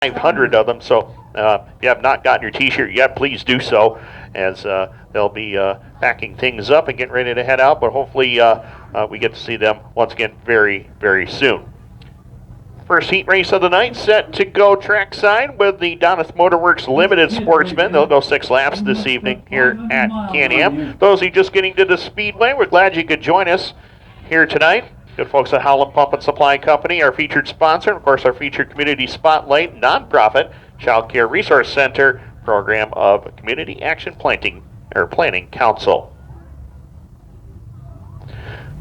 500 of them. So if you have not gotten your T-shirt yet, please do so, as they'll be packing things up and getting ready to head out. But hopefully we get to see them once again very, very soon. First heat race of the night set to go trackside with the Doneth Motorworks Limited Sportsmen. They'll go 6 laps this evening here at Can-Am. Those of you just getting to the Speedway, we're glad you could join us here tonight. Good folks at Howland Pump and Supply Company, our featured sponsor, and of course our featured Community Spotlight nonprofit Child Care Resource Center program of Community Action Planning Council.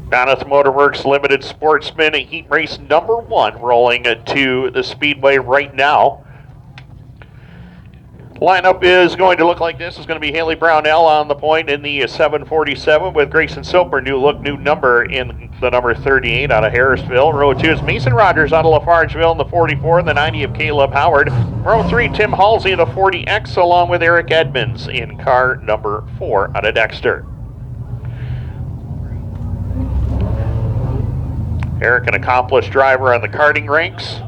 Doneth Motorworks Limited Sportsman heat race number 1 rolling to the Speedway right now. Lineup is going to look like this. It's going to be Haily Brownell on the point in the 747 with Grayson Soper, new look, new number in the number 38 out of Harrisville. Row 2 is Mason Rogers out of Lafargeville in the 44 and the 90 of Caleb Howard. Row 3, Tim Halsey in the 40X along with Erik Edmonds in car number 4 out of Dexter. Erik, an accomplished driver on the karting ranks.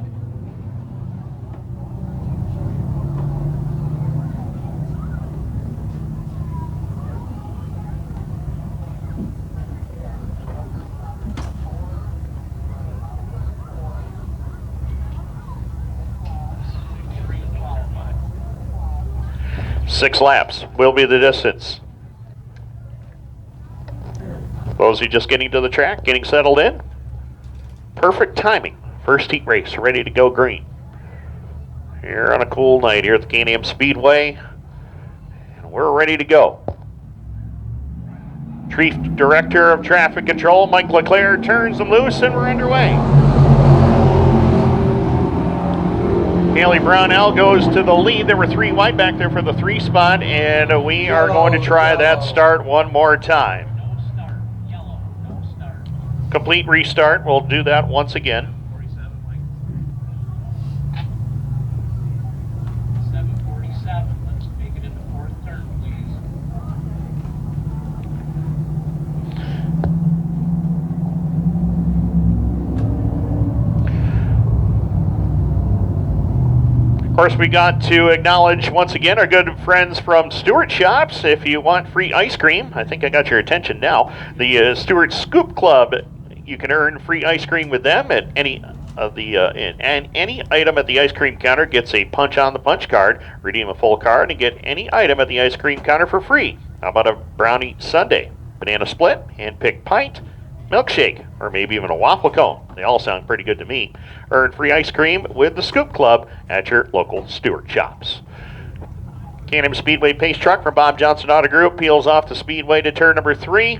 Six laps will be the distance. Those just getting to the track, getting settled in. Perfect timing. First heat race, ready to go green. Here on a cool night here at the Can-Am Speedway. And we're ready to go. Chief Director of Traffic Control, Mike LeClaire, turns them loose and we're underway. Haily Brownell goes to the lead. There were 3 wide back there for the 3 spot, and we are going to try that start one more time. Complete restart. We'll do that once again. 747. Let's make it into 4th turn, please. Of course, we got to acknowledge once again our good friends from Stewart Shops. If you want free ice cream, I think I got your attention now. The Stewart Scoop Club, you can earn free ice cream with them at any of the and any item at the ice cream counter gets a punch on the punch card. Redeem a full card and get any item at the ice cream counter for free. How about a brownie sundae, banana split, hand-picked pint, milkshake, or maybe even a waffle cone? They all sound pretty good to me. Earn free ice cream with the Scoop Club at your local Stewart Shops. Can-Am Speedway pace truck from Bob Johnson Auto Group peels off the Speedway to turn number 3.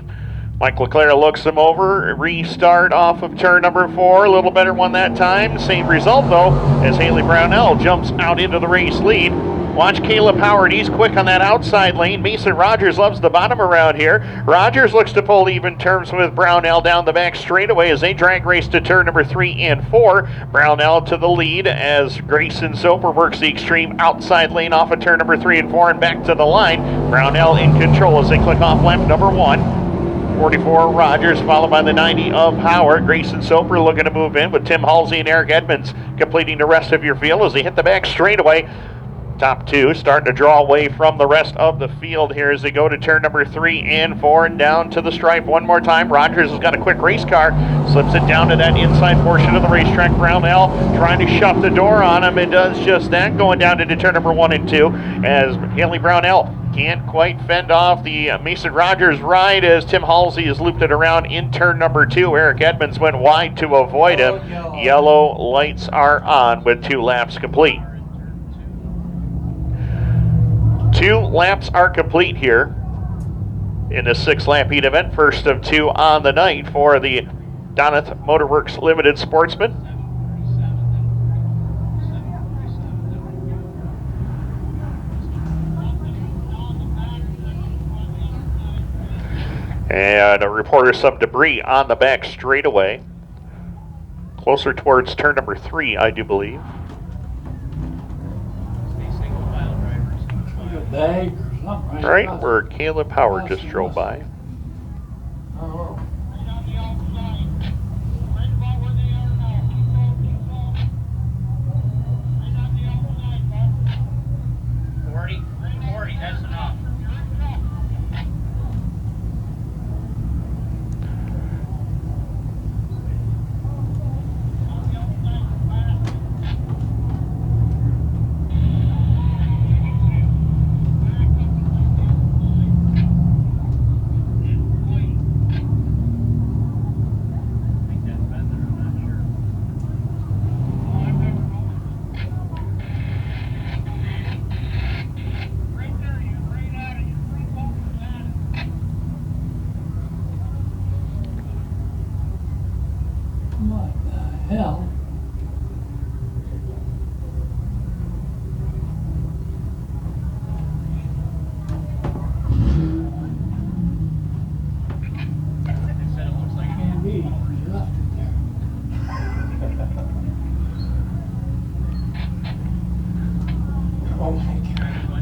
Mike LeClaire looks them over. Restart off of turn number 4. A little better one that time. Same result, though, as Haily Brownell jumps out into the race lead. Watch Caleb Howard. He's quick on that outside lane. Mason Rogers loves the bottom around here. Rogers looks to pull even terms with Brownell down the back straightaway as they drag race to turn number 3 and 4. Brownell to the lead as Grayson Soper works the extreme outside lane off of turn number 3 and 4 and back to the line. Brownell in control as they click off lap number 1. 44 Rogers, followed by the 90 of Howard. Grayson Soper looking to move in with Tim Halsey and Erik Edmonds completing the rest of your field as they hit the back straightaway. Top 2 starting to draw away from the rest of the field here as they go to turn number 3 and 4 and down to the stripe one more time. Rogers has got a quick race car, slips it down to that inside portion of the racetrack. Brownell trying to shut the door on him. It does just that, going down into turn number 1 and 2 as Haily Brownell can't quite fend off the Mason Rogers ride as Tim Halsey has looped it around in turn number 2. Erik Edmonds went wide to avoid him. Yellow lights are on with 2 laps complete. 2 laps are complete here in the 6-lap heat event. First of 2 on the night for the Doneth Motorworks Limited Sportsman. And a reporter some debris on the back straightaway. Closer towards turn number 3, I do believe. Right where Caleb Howard just drove by. Oh.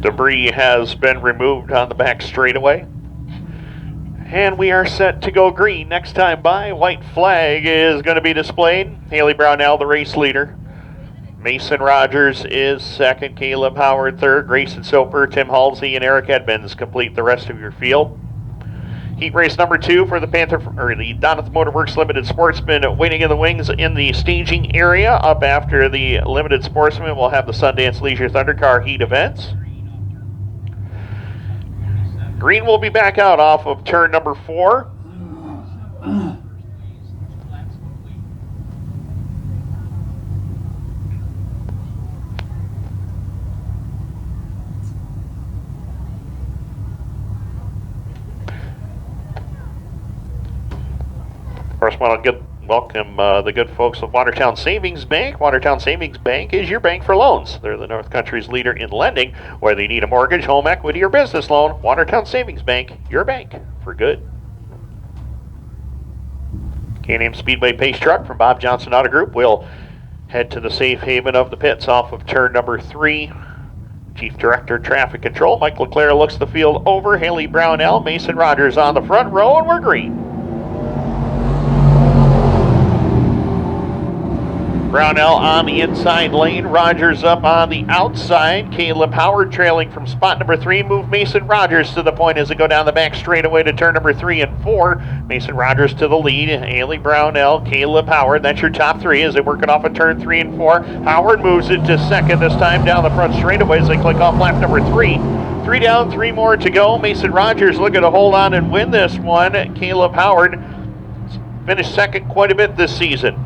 Debris has been removed on the back straightaway. And we are set to go green. Next time by, white flag is going to be displayed. Haily Brownell, the race leader. Mason Rogers is second. Caleb Howard third. Grayson Soper, Tim Halsey, and Erik Edmonds complete the rest of your field. Heat race number 2 for the the Doneth Motorworks Limited Sportsman waiting in the wings in the staging area. Up after the Limited Sportsman, we'll have the Sundance Leisure ThunderCar Heat events. Green will be back out off of turn number 4. Of course, I want to welcome the good folks of Watertown Savings Bank. Watertown Savings Bank is your bank for loans. They're the North Country's leader in lending. Whether you need a mortgage, home equity, or business loan, Watertown Savings Bank, your bank for good. Am Speedway Pace Truck from Bob Johnson Auto Group will head to the safe haven of the pits off of turn number 3. Chief Director Traffic Control Mike LeClaire looks the field over. Haily Brownell, Mason Rogers on the front row, and we're green. Brownell on the inside lane, Rogers up on the outside. Caleb Howard trailing from spot number 3. Move Mason Rogers to the point as they go down the back straightaway to turn number 3 and 4. Mason Rogers to the lead. Haily Brownell, Caleb Howard. That's your top 3 as they work it off of turn 3 and 4. Howard moves it to second this time down the front straightaway as they click off lap number 3. 3 down, 3 more to go. Mason Rogers looking to hold on and win this one. Caleb Howard finished second quite a bit this season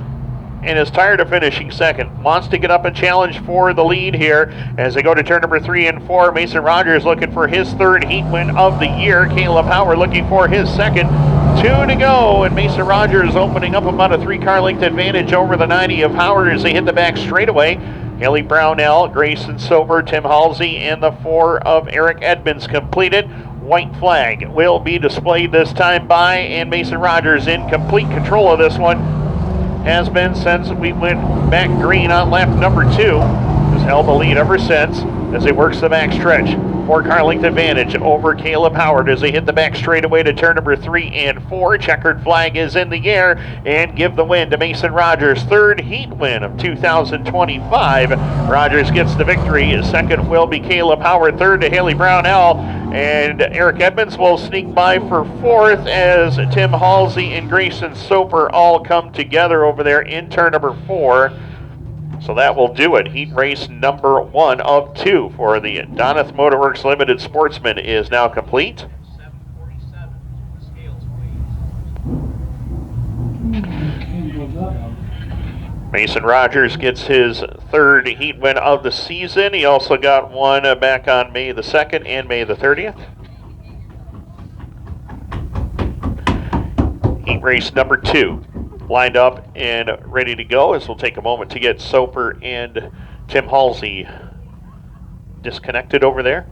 and is tired of finishing second. Wants to get up and challenge for the lead here as they go to turn number 3 and 4. Mason Rogers looking for his 3rd heat win of the year. Caleb Howard looking for his 2nd. 2 to go, and Mason Rogers opening up about a 3-car length advantage over the 90 of Howard as they hit the back straightaway. Haily Brownell, Grayson Soper, Tim Halsey, and the 4 of Erik Edmonds completed. White flag will be displayed this time by, and Mason Rogers in complete control of this one. Has been since we went back green on lap number 2. Has held the lead ever since as he works the back stretch. 4-car length advantage over Caleb Howard as they hit the back straightaway to turn number 3 and 4. Checkered flag is in the air and give the win to Mason Rogers. 3rd heat win of 2025. Rogers gets the victory. 2nd will be Caleb Howard. 3rd to Haily Brownell. And Erik Edmonds will sneak by for 4th as Tim Halsey and Grayson Soper all come together over there in turn number 4. So that will do it. Heat race number 1 of 2 for the Doneth Motorworks Limited Sportsman is now complete. 747, the scales please. Mason Rogers gets his 3rd heat win of the season. He also got one back on May the 2nd and May the 30th. Heat race number 2 lined up and ready to go as we'll take a moment to get Soper and Tim Halsey disconnected over there.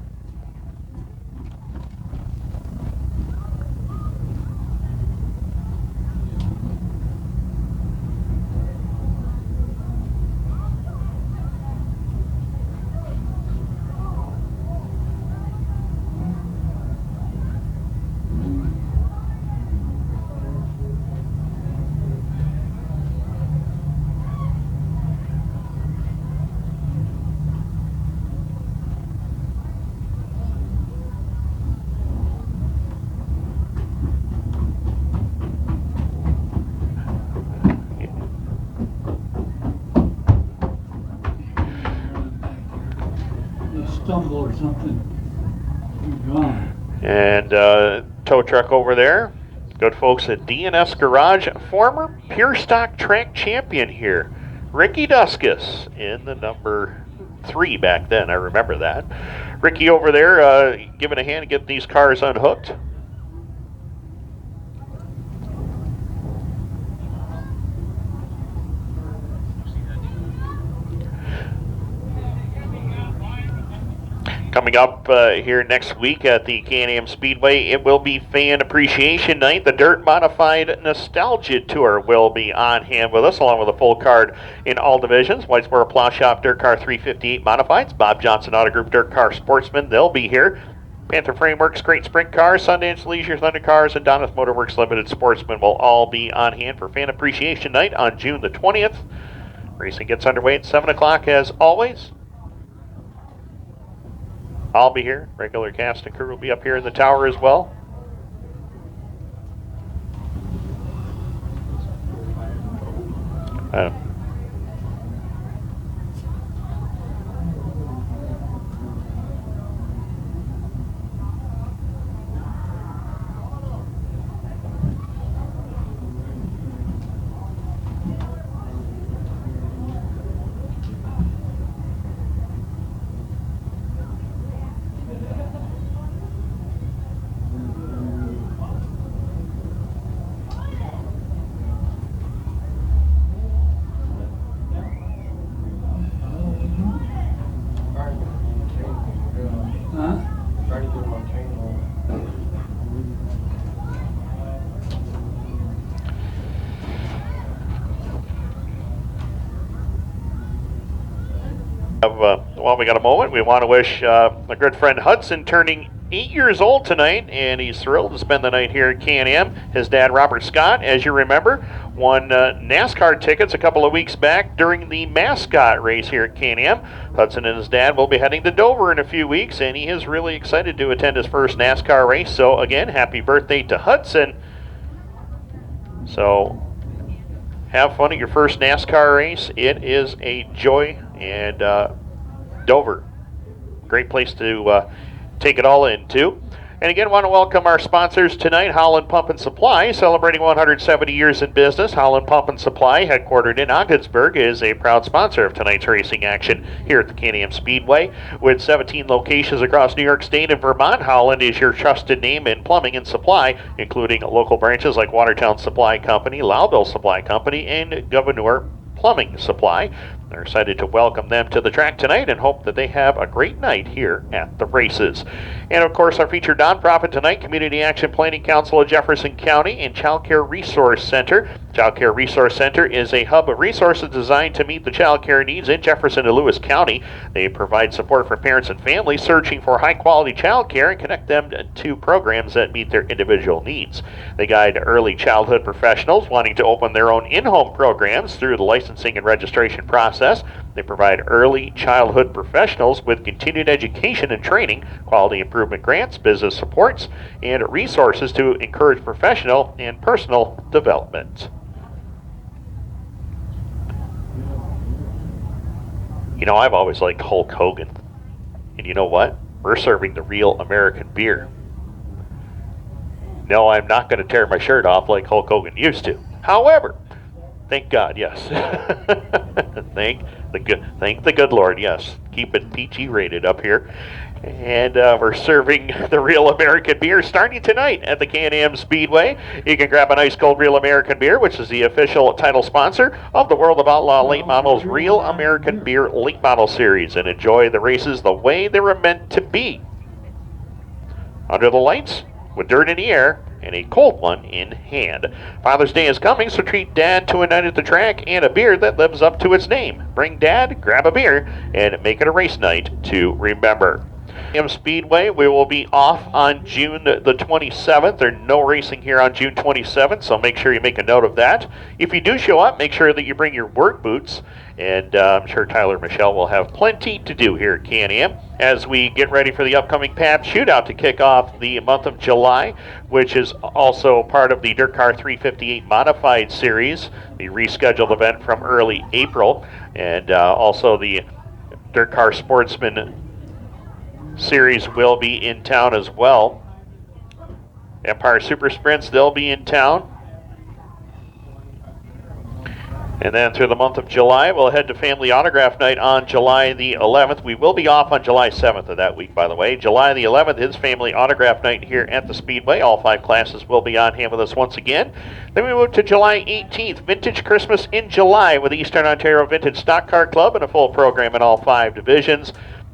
Stumble or something. You're gone. And tow truck over there. Good folks at DNS Garage. Former Pure Stock Track champion here. Ricky Duskus in the number 3 back then. I remember that. Ricky over there giving a hand to get these cars unhooked. Coming up here next week at the Am Speedway, it will be Fan Appreciation Night. The Dirt Modified Nostalgia Tour will be on hand with us, along with a full card in all divisions. Whitesboro Plow Shop Dirt Car 358 Modifieds, Bob Johnson Auto Group Dirt Car Sportsman, they'll be here. Panther Frameworks Great Sprint Cars, Sundance Leisure ThunderCars, and Donna's Motorworks Limited Sportsman will all be on hand for Fan Appreciation Night on June the 20th. Racing gets underway at 7 o'clock as always. I'll be here. Regular cast and crew will be up here in the tower as well. While we got a moment, we want to wish my good friend Hudson turning 8 years old tonight, and he's thrilled to spend the night here at Can-Am. His dad, Robert Scott, as you remember, won NASCAR tickets a couple of weeks back during the mascot race here at Can-Am. Hudson and his dad will be heading to Dover in a few weeks, and he is really excited to attend his first NASCAR race. So again, happy birthday to Hudson. So have fun at your first NASCAR race. It is a joy, and Dover, great place to take it all in too. And again, want to welcome our sponsors tonight, Holland Pump and Supply, celebrating 170 years in business. Holland Pump and Supply, headquartered in Ogdensburg, is a proud sponsor of tonight's racing action here at the Can-Am Speedway. With 17 locations across New York State and Vermont, Holland is your trusted name in plumbing and supply, including local branches like Watertown Supply Company, Loudville Supply Company, and Governor Plumbing Supply. They're excited to welcome them to the track tonight and hope that they have a great night here at the races. And of course, our featured nonprofit tonight, Community Action Planning Council of Jefferson County and Child Care Resource Center. Child Care Resource Center is a hub of resources designed to meet the child care needs in Jefferson and Lewis County. They provide support for parents and families searching for high-quality child care and connect them to programs that meet their individual needs. They guide early childhood professionals wanting to open their own in-home programs through the licensing and registration process. They provide early childhood professionals with continued education and training, quality improvement grants, business supports, and resources to encourage professional and personal development. You know, I've always liked Hulk Hogan. And you know what? We're serving the real American beer. No, I'm not going to tear my shirt off like Hulk Hogan used to. However, thank God, yes. Thank the good Lord, yes. Keep it PG rated up here. And we're serving the Real American Beer starting tonight at the Can-Am Speedway. You can grab a nice cold Real American Beer, which is the official title sponsor of the World of Outlaw Late Models Real American Beer Late Model Series, and enjoy the races the way they were meant to be. Under the lights, with dirt in the air, and a cold one in hand. Father's Day is coming, so treat Dad to a night at the track and a beer that lives up to its name. Bring Dad, grab a beer, and make it a race night to remember. Am Speedway, we will be off on June the 27th. There's no racing here on June 27th, so make sure you make a note of that. If you do show up, make sure that you bring your work boots, and I'm sure Tyler and Michelle will have plenty to do here at Can-Am as we get ready for the upcoming PAB Shootout to kick off the month of July, which is also part of the Dirt Car 358 Modified Series, the rescheduled event from early April, and also the Dirt Car Sportsman Series will be in town as well. Empire Super Sprints, they'll be in town. And then through the month of July, we'll head to Family Autograph Night on July the 11th. We will be off on July 7th of that week, by the way. July the 11th is Family Autograph Night here at the Speedway. All 5 classes will be on hand with us once again. Then we move to July 18th, Vintage Christmas in July with the Eastern Ontario Vintage Stock Car Club and a full program in all 5 divisions.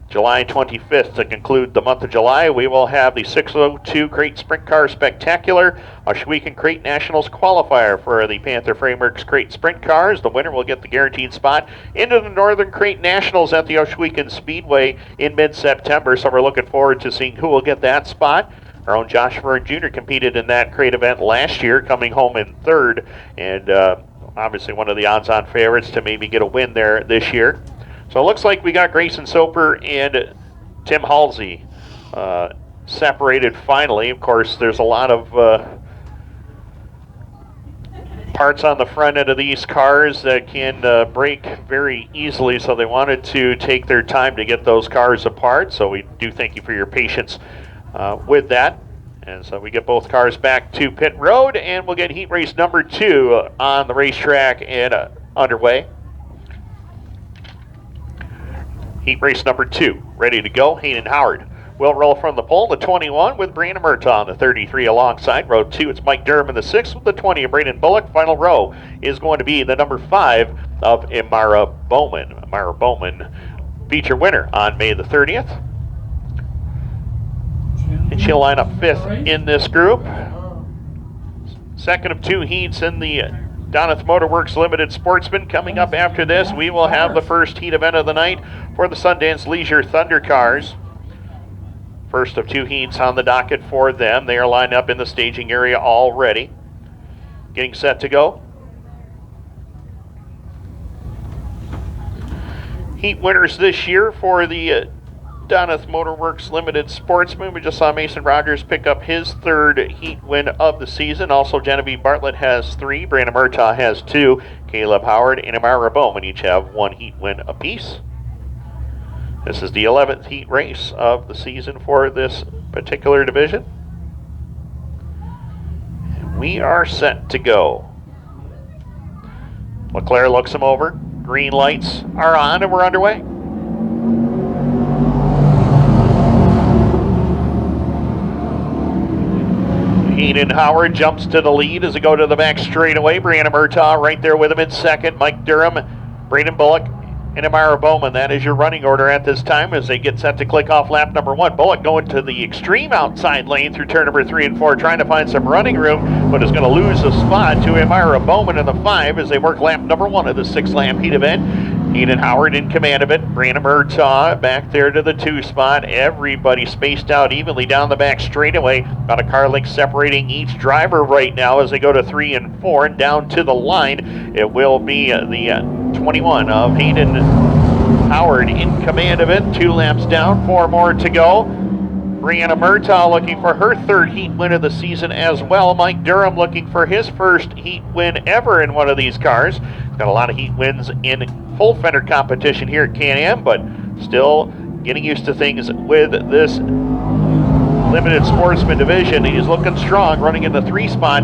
July 25th to conclude the month of July, we will have the 602 Crate Sprint Car Spectacular, Ohsweken Crate Nationals qualifier for the Panther Frameworks Crate Sprint Cars. The winner will get the guaranteed spot into the Northern Crate Nationals at the Ohsweken Speedway in mid-September, so we're looking forward to seeing who will get that spot. Our own Josh Verne Jr. competed in that crate event last year, coming home in third, and obviously one of the odds-on favorites to maybe get a win there this year. So it looks like we got Grayson Soper and Tim Halsey separated finally. Of course, there's a lot of parts on the front end of these cars that can break very easily, so they wanted to take their time to get those cars apart. So we do thank you for your patience with that. And so we get both cars back to pit road, and we'll get heat race number 2 on the racetrack and underway. Heat race number 2, ready to go. Hayden Howard will roll from the pole, the 21 with Brianna Murtaugh on the 33 alongside. Row 2, it's Mike Durham in the 6 with the 20 of Brayden Bullock. Final row is going to be the number 5 of Eymarah Bowman. Eymarah Bowman, feature winner on May the 30th. And she'll line up 5th in this group. Second of 2 heats in the Doneth Motorworks Limited Sportsman. Coming up after this, we will have the first heat event of the night for the Sundance Leisure ThunderCars. First of 2 heats on the docket for them. They are lined up in the staging area already, getting set to go. Heat winners this year for the Doneth Motorworks Limited Sportsman. We just saw Mason Rogers pick up his 3rd heat win of the season. Also, Genevieve Bartlett has 3. Brianna Murtaugh has 2. Caleb Howard and Eymarah Bowman each have 1 heat win apiece. This is the 11th heat race of the season for this particular division. And we are set to go. LeClaire looks him over. Green lights are on, and we're underway. Hayden Howard jumps to the lead as they go to the back straightaway. Brianna Murtaugh right there with him in second. Mike Durham, Brayden Bullock, and Eymarah Bowman. That is your running order at this time as they get set to click off lap number 1. Bullock going to the extreme outside lane through turn number 3 and 4, trying to find some running room, but is going to lose a spot to Eymarah Bowman in the 5 as they work lap number 1 of the 6-lap heat event. Hayden Howard in command of it. Brianna Murtaugh back there to the 2 spot. Everybody spaced out evenly down the back straightaway. About a car length separating each driver right now as they go to 3 and 4 and down to the line. It will be the 21 of Hayden Howard in command of it. 2 laps down, 4 more to go. Brianna Murtaugh looking for her 3rd heat win of the season as well. Mike Durham looking for his 1st heat win ever in one of these cars. He's got a lot of heat wins in full fender competition here at Can-Am, but still getting used to things with this limited sportsman division. He's looking strong, running in the 3 spot.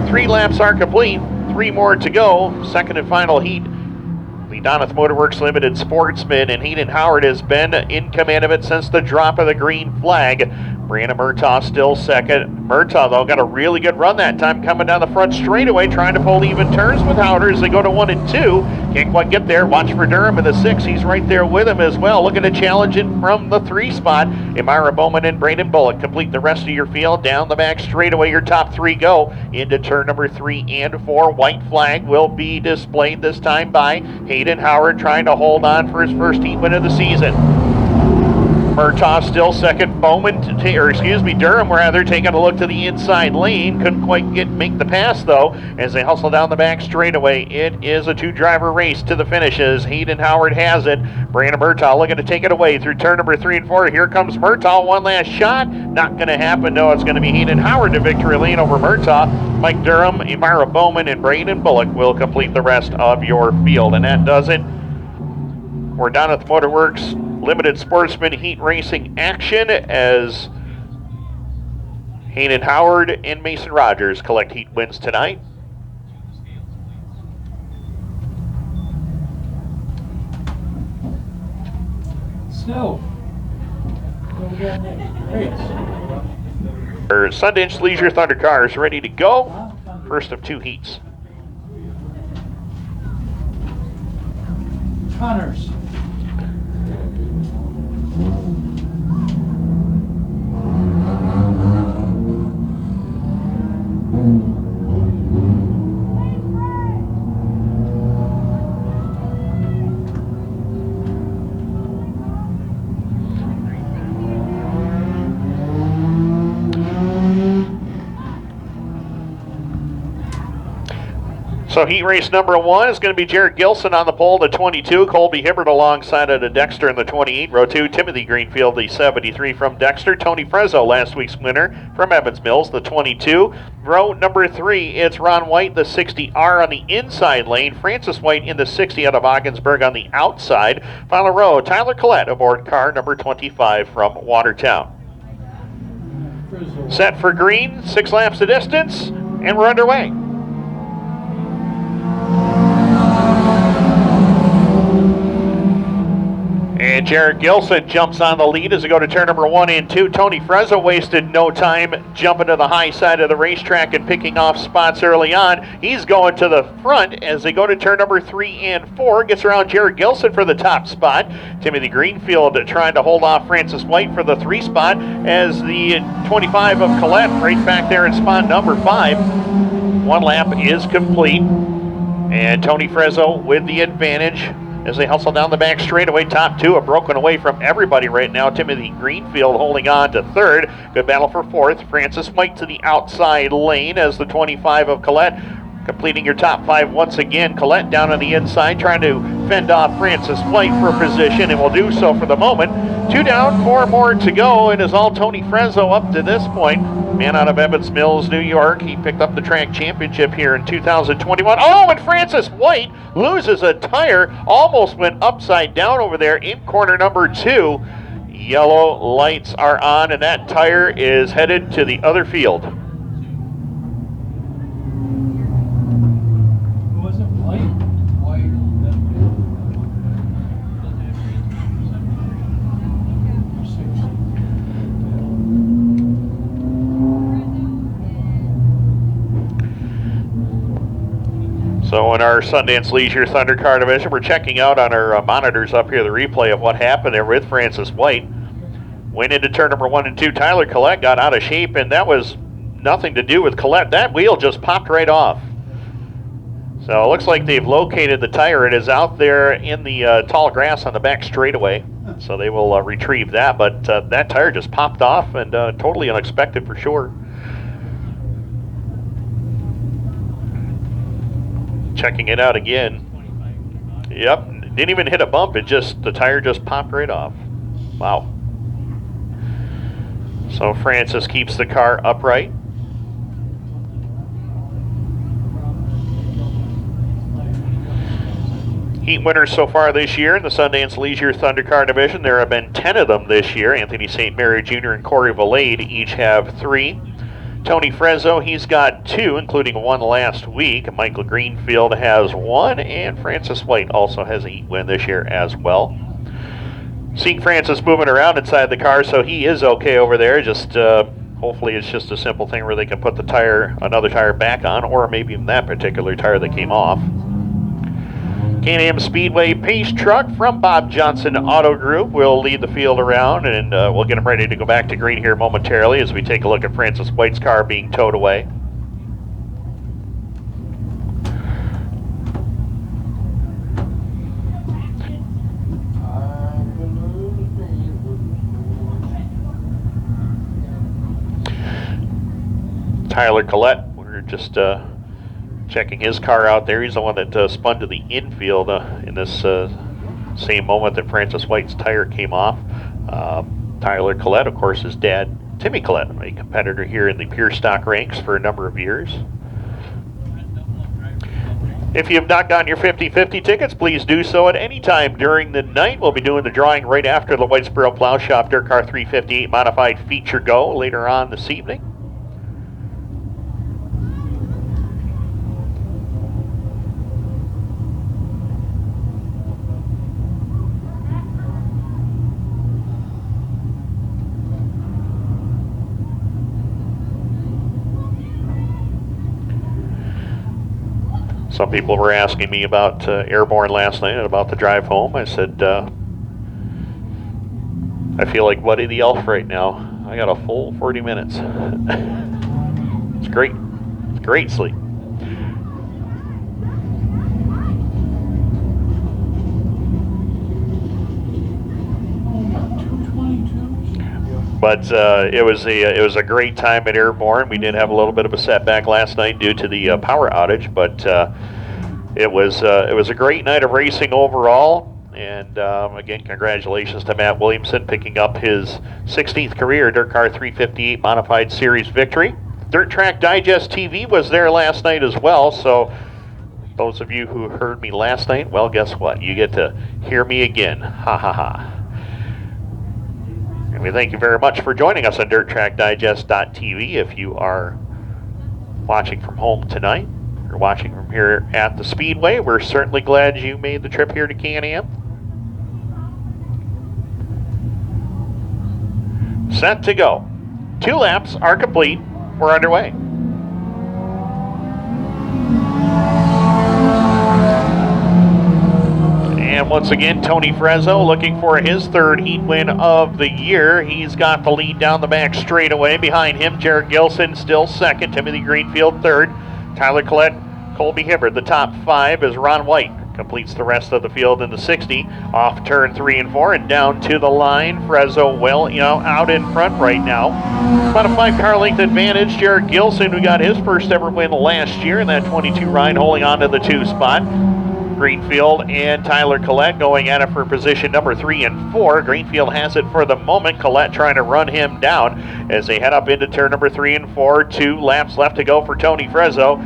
3 laps are complete, 3 more to go. 2nd and final heat. The Doneth Motorworks Limited Sportsman, and Hayden Howard has been in command of it since the drop of the green flag. Brianna Murtaugh still 2nd. Murtaugh, though, got a really good run that time coming down the front straightaway, trying to pull even turns with Howard as they go to 1 and 2. Can't quite get there. Watch for Durham in the 6. He's right there with him as well, looking to challenge it from the 3 spot. Eymarah Bowman and Brayden Bullock complete the rest of your field. Down the back straightaway, your top 3 go into turn number 3 and 4. White flag will be displayed this time by Hayden Howard, trying to hold on for his 1st heat win of the season. Murtaugh still 2nd. Durham rather taking a look to the inside lane. Couldn't quite make the pass though as they hustle down the back straightaway. It is a 2-driver race to the finishes. Hayden Howard has it. Brianna Murtaugh looking to take it away through turn number 3 and 4. Here comes Murtaugh, 1 last shot. Not going to happen. No, it's going to be Hayden Howard to victory lane over Murtaugh. Mike Durham, Eymarah Bowman, and Brayden Bullock will complete the rest of your field, and that does it for Doneth Motorworks Limited Sportsman Heat Racing action as Hayden Howard and Mason Rogers collect heat wins tonight. So, what we got next? Race. Our Sundance Leisure ThunderCars ready to go. First of 2 heats. Connors. So heat race number 1 is going to be Jared Gilson on the pole, the 22. Colby Hibbard alongside of the Dexter in the 28. Row 2, Timothy Greenfield, the 73 from Dexter. Tony Frezzo, last week's winner from Evans Mills, the 22. Row number 3, it's Ron White, the 60R on the inside lane. Francis White in the 60 out of Ogdensburg on the outside. Final row, Tyler Collette aboard car number 25 from Watertown. Set for green, 6 laps of distance, and we're underway. And Jared Gilson jumps on the lead as they go to turn number 1 and 2. Tony Frezzo wasted no time jumping to the high side of the racetrack and picking off spots early on. He's going to the front as they go to turn number 3 and 4. Gets around Jared Gilson for the top spot. Timothy Greenfield trying to hold off Francis White for the 3 spot as the 25 of Collette right back there in spot number 5. 1 lap is complete. And Tony Frezzo with the advantage as they hustle down the back straightaway. Top 2 are broken away from everybody right now. Timothy Greenfield holding on to 3rd. Good battle for 4th. Francis White to the outside lane as the 25 of Collette completing your top 5 once again. Collette down on the inside trying to fend off Francis White for position, and will do so for the moment. 2 down, 4 more to go. It is all Tony Frezzo up to this point. Man out of Evans Mills, New York. He picked up the track championship here in 2021. Oh, and Francis White loses a tire. Almost went upside down over there in corner number 2. Yellow lights are on, and that tire is headed to the other field. Was it white? White. So in our Sundance Leisure ThunderCar division, we're checking out on our monitors up here the replay of what happened there with Francis White. Went into turn number 1 and 2. Tyler Collette got out of shape, and that was nothing to do with Collette. That wheel just popped right off. So it looks like they've located the tire. It is out there in the tall grass on the back straightaway. So they will retrieve that, but that tire just popped off, and totally unexpected for sure. Checking it out again. Yep, didn't even hit a bump. The tire just popped right off. Wow. So Francis keeps the car upright. Heat winners so far this year in the Sundance Leisure ThunderCar division. There have been 10 of them this year. Anthony St. Mary Jr. and Corey Valade each have 3. Tony Frezzo, he's got 2, including 1 last week. Michael Greenfield has 1, and Francis White also has a heat win this year as well. Seeing Francis moving around inside the car, so he is okay over there. Just hopefully it's just a simple thing where they can put the another tire back on, or maybe even that particular tire that came off. Am Speedway Pace Truck from Bob Johnson Auto Group will lead the field around, and we'll get them ready to go back to green here momentarily as we take a look at Francis White's car being towed away. Tyler Collette, we're just checking his car out there. He's the one that spun to the infield in this same moment that Francis White's tire came off. Tyler Collette, of course, his dad, Timmy Collette, a competitor here in the pure stock ranks for a number of years. If you have not gotten your 50-50 tickets, please do so at any time during the night. We'll be doing the drawing right after the Whitesboro Plow Shop DIRTcar 358 Modified Feature Go later on this evening. Some people were asking me about Airborne last night and about the drive home. I said, I feel like Buddy the Elf right now. I got a full 40 minutes. It's great. It's great sleep. But it was a great time at Airborne. We did have a little bit of a setback last night due to the power outage, but It was a great night of racing overall. And again, congratulations to Matt Williamson picking up his 16th career DIRTcar 358 Modified Series victory. Dirt Track Digest TV was there last night as well, so those of you who heard me last night, well, guess what? You get to hear me again. Ha ha ha. And we thank you very much for joining us on DirtTrackDigest.tv. If you are watching from home tonight, or watching from here at the Speedway, we're certainly glad you made the trip here to Can-Am. Set to go. 2 laps are complete. We're underway. And once again, Tony Frezzo looking for his 3rd heat win of the year. He's got the lead down the back straightaway. Behind him, Jared Gilson still 2nd. Timothy Greenfield 3rd. Tyler Collette, Colby Hibbard. The top 5 as Ron White completes the rest of the field in the 60. Off turn 3 and 4 and down to the line. Frezzo well, out in front right now. About a 5-car length advantage. Jared Gilson, who got his first ever win last year in that 22 ride, holding on to the 2 spot. Greenfield and Tyler Collette going at it for position number 3 and 4. Greenfield has it for the moment. Collette trying to run him down as they head up into turn number 3 and 4. 2 laps left to go for Tony Frezzo.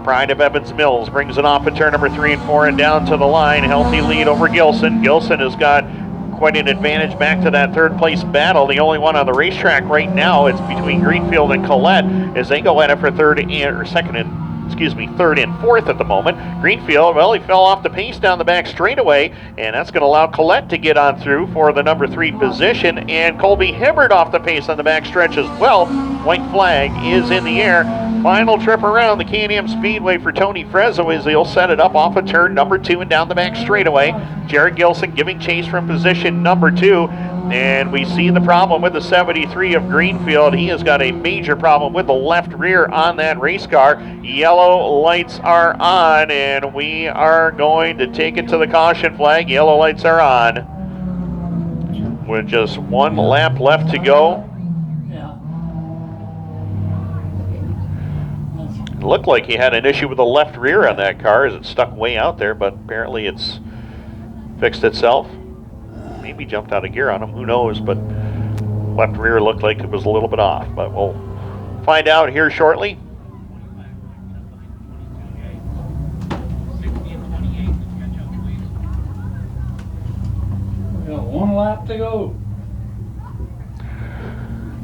Pride of Evans Mills brings it off at turn number 3 and 4 and down to the line. Healthy lead over Gilson. Gilson has got quite an advantage back to that 3rd place battle. The only one on the racetrack right now, it's between Greenfield and Collette as they go at it for 3rd and 4th at the moment. Greenfield, well, he fell off the pace down the back straightaway, and that's going to allow Collette to get on through for the number 3 position, and Colby Hibbard off the pace on the back stretch as well. White flag is in the air. Final trip around the Can-Am Speedway for Tony Frezzo as he'll set it up off of turn number 2 and down the back straightaway. Jared Gilson giving chase from position number 2. And we see the problem with the 73 of Greenfield. He has got a major problem with the left rear on that race car. Yellow lights are on, and we are going to take it to the caution flag. Yellow lights are on. With just 1 lap left to go. It looked like he had an issue with the left rear on that car as it stuck way out there, but apparently it's fixed itself. Maybe jumped out of gear on him, who knows, but left rear looked like it was a little bit off, but we'll find out here shortly. We got 1 lap to go.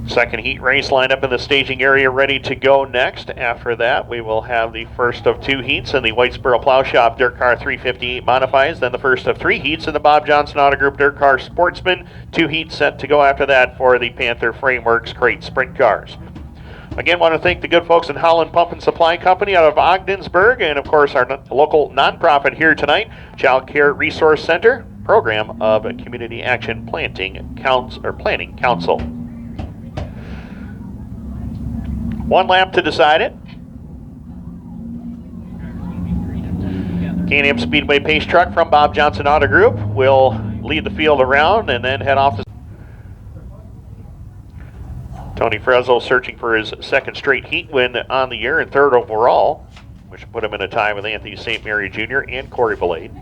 Second heat race lined up in the staging area ready to go next. After that, we will have the first of 2 heats in the Whitesboro Plow Shop DIRTcar 358 Modifieds, then the first of 3 heats in the Bob Johnson Auto Group DIRTcar Sportsman. 2 heats set to go after that for the Panther Frameworks Crate Sprint Cars. Again, want to thank the good folks in Holland Pump and Supply Company out of Ogdensburg, and of course our local nonprofit here tonight, Child Care Resource Center, program of Community Action Planning Council. 1 lap to decide it. Can-Am Speedway pace truck from Bob Johnson Auto Group will lead the field around and then head off. Tony Frezzo searching for his 2nd straight heat win on the year and 3rd overall, which will put him in a tie with Anthony St. Mary Jr. and Corey Valade.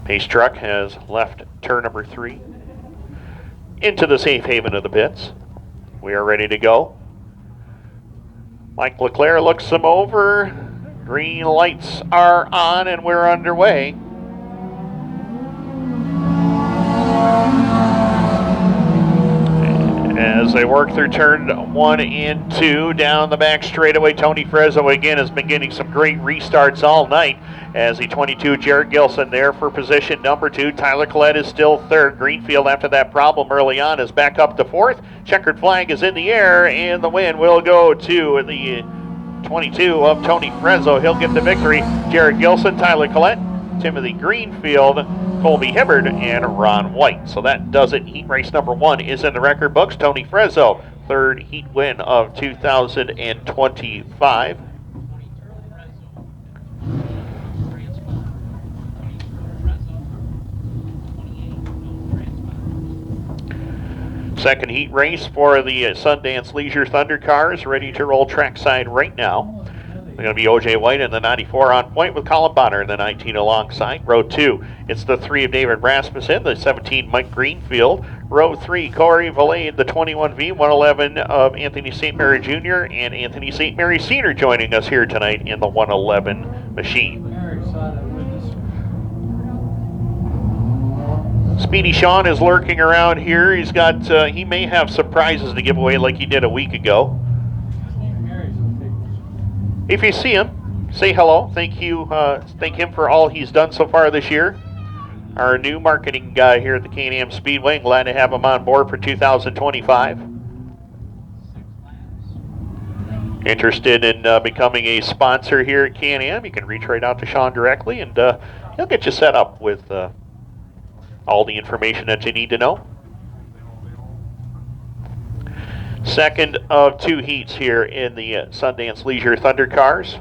Pace truck has left turn number 3 into the safe haven of the pits. We are ready to go. Mike Leclerc looks them over. Green lights are on and we're underway. As they work through turn 1 and 2 down the back straightaway, Tony Frezzo again has been getting some great restarts all night as the 22 Jared Gilson there for position number 2. Tyler Collette is still 3rd. Greenfield, after that problem early on, is back up to 4th. Checkered flag is in the air, and the win will go to the 22 of Tony Frezzo. He'll get the victory. Jared Gilson, Tyler Collette, Timothy Greenfield, Colby Hibbard, and Ron White. So that does it. Heat race number 1 is in the record books. Tony Frezzo, 3rd heat win of 2025. Second heat race for the Sundance Leisure Thunder cars, ready to roll trackside right now. They're going to be O.J. White in the 94 on point with Collin Bauter in the 19 alongside. Row 2, it's the 3 of David Rasmussen, the 17 Mike Greenfield. Row 3, Corey Valade, the 21V, 111 of Anthony Stmary Jr. and Anthony Stmary Sr. joining us here tonight in the 111 machine. Speedy Sean is lurking around here. He's got, he may have surprises to give away like he did a week ago. If you see him, say hello. Thank him for all he's done so far this year. Our new marketing guy here at the Am Speedway. Glad to have him on board for 2025. Interested in becoming a sponsor here at Am? You can reach right out to Sean directly, and he'll get you set up with all the information that you need to know. Second of 2 heats here in the Sundance Leisure Thunder cars.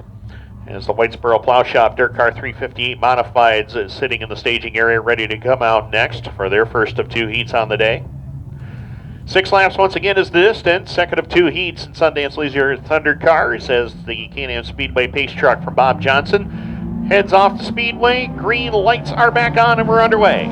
As the Whitesboro Plow Shop Dirt Car 358 Modifieds is sitting in the staging area ready to come out next for their first of 2 heats on the day. 6 laps once again is the distance. Second of 2 heats in Sundance Leisure Thunder cars as the Can-Am Speedway pace truck from Bob Johnson heads off the speedway. Green lights are back on and we're underway.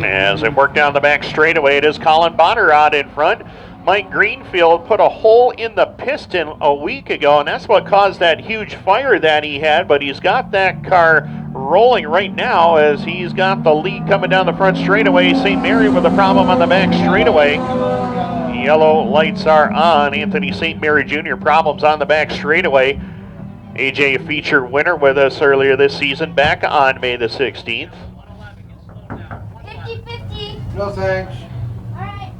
As they work down the back straightaway, it is Collin Bauter out in front. Mike Greenfield put a hole in the piston a week ago, and that's what caused that huge fire that he had, but he's got that car rolling right now as he's got the lead coming down the front straightaway. St. Mary with a problem on the back straightaway. Yellow lights are on. Anthony Stmary Jr. problems on the back straightaway. AJ, a feature winner with us earlier this season, back on May the 16th. 50-50. No thanks. All right.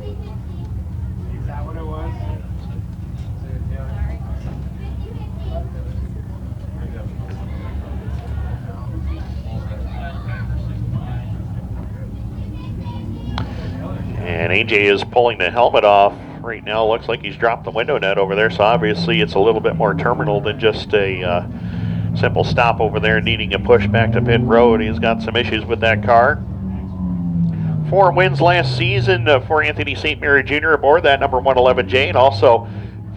50-50. Is that what it was? And AJ is pulling the helmet off right now. Looks like he's dropped the window net over there, so obviously it's a little bit more terminal than just a simple stop over there needing a push back to pit road. He's got some issues with that car. 4 wins last season for Anthony Stmary Jr. aboard that number 111J, and also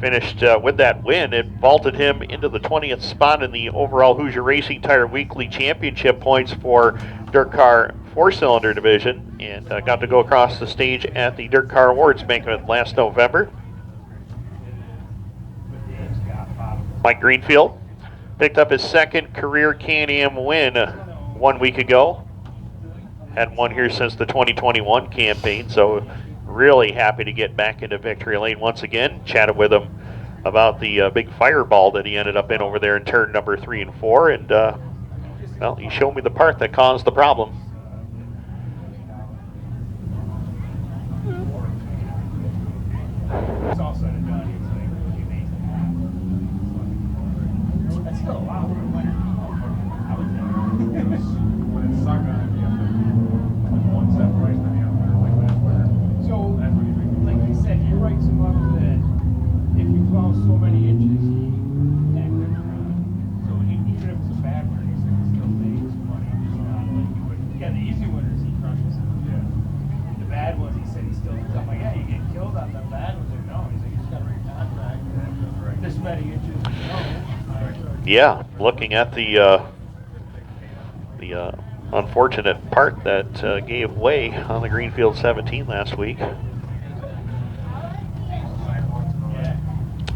finished with that win. It vaulted him into the 20th spot in the overall Hoosier Racing Tire Weekly Championship points for Dirt Car 4-cylinder division, and got to go across the stage at the Dirt Car Awards banquet last November. Mike Greenfield picked up his second career Can-Am win 1 week ago. Hadn't won here since the 2021 campaign, so really happy to get back into victory lane once again. Chatted with him about the big fireball that he ended up in over there in turn number 3 and 4, and well, he showed me the part that caused the problem. It's all said and done. It's like really amazing. That's still a lot for a winner. I was there. When it sucked on it, you have to like 1 set price on the outfitter like last winter. So that's what like he said, he writes him up that if you plow so many inches, that good for so even if it's a bad winter, he said he still makes money. Just not like he would. Yeah, the easy winners he crushes it. Yeah. The bad ones, he said he still. I'm like, yeah, you get killed on the bad ones. Like, no, he's like, you just got to read contract. This many inches. Yeah, looking at the unfortunate part that gave way on the Greenfield 17 last week.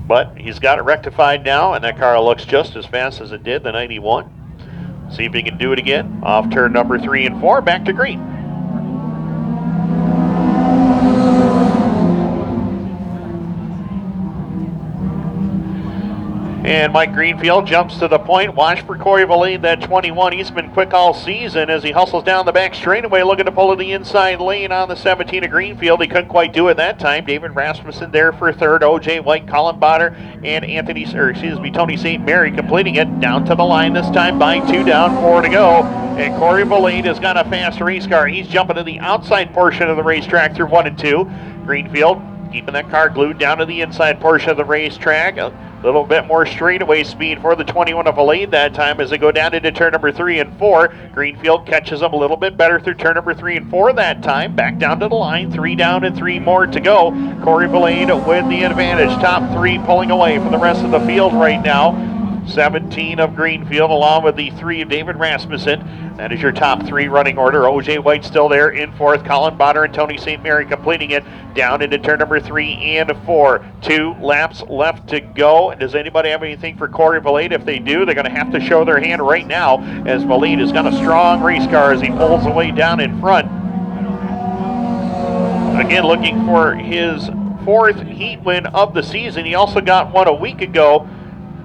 But he's got it rectified now, and that car looks just as fast as it did the 91. See if he can do it again. Off turn number 3 and 4, back to green. And Mike Greenfield jumps to the point. Watch for Corey Valade, that 21. He's been quick all season as he hustles down the back straightaway, looking to pull in the inside lane on the 17 of Greenfield. He couldn't quite do it that time. David Rasmussen there for third. O.J. White, Collin Bauter, and Tony Stmary completing it down to the line this time by 2 down, 4 to go. And Corey Valade has got a fast race car. He's jumping to the outside portion of the racetrack through 1 and 2. Greenfield keeping that car glued down to the inside portion of the racetrack. A little bit more straightaway speed for the 21 of Valade that time as they go down into turn number 3 and 4. Greenfield catches them a little bit better through turn number 3 and 4 that time. Back down to the line, 3 down and 3 more to go. Corey Valade with the advantage. Top 3 pulling away from the rest of the field right now. 17 of Greenfield along with the 3 of David Rasmussen. That is your top 3 running order. OJ White still there in 4th. Collin Bauter and Tony St. Mary completing it down into turn number 3 and 4. 2 laps left to go. Does anybody have anything for Corey Valade? If they do, they're going to have to show their hand right now as Valade has got a strong race car as he pulls away down in front. Again, looking for his 4th heat win of the season. He also got one a week ago.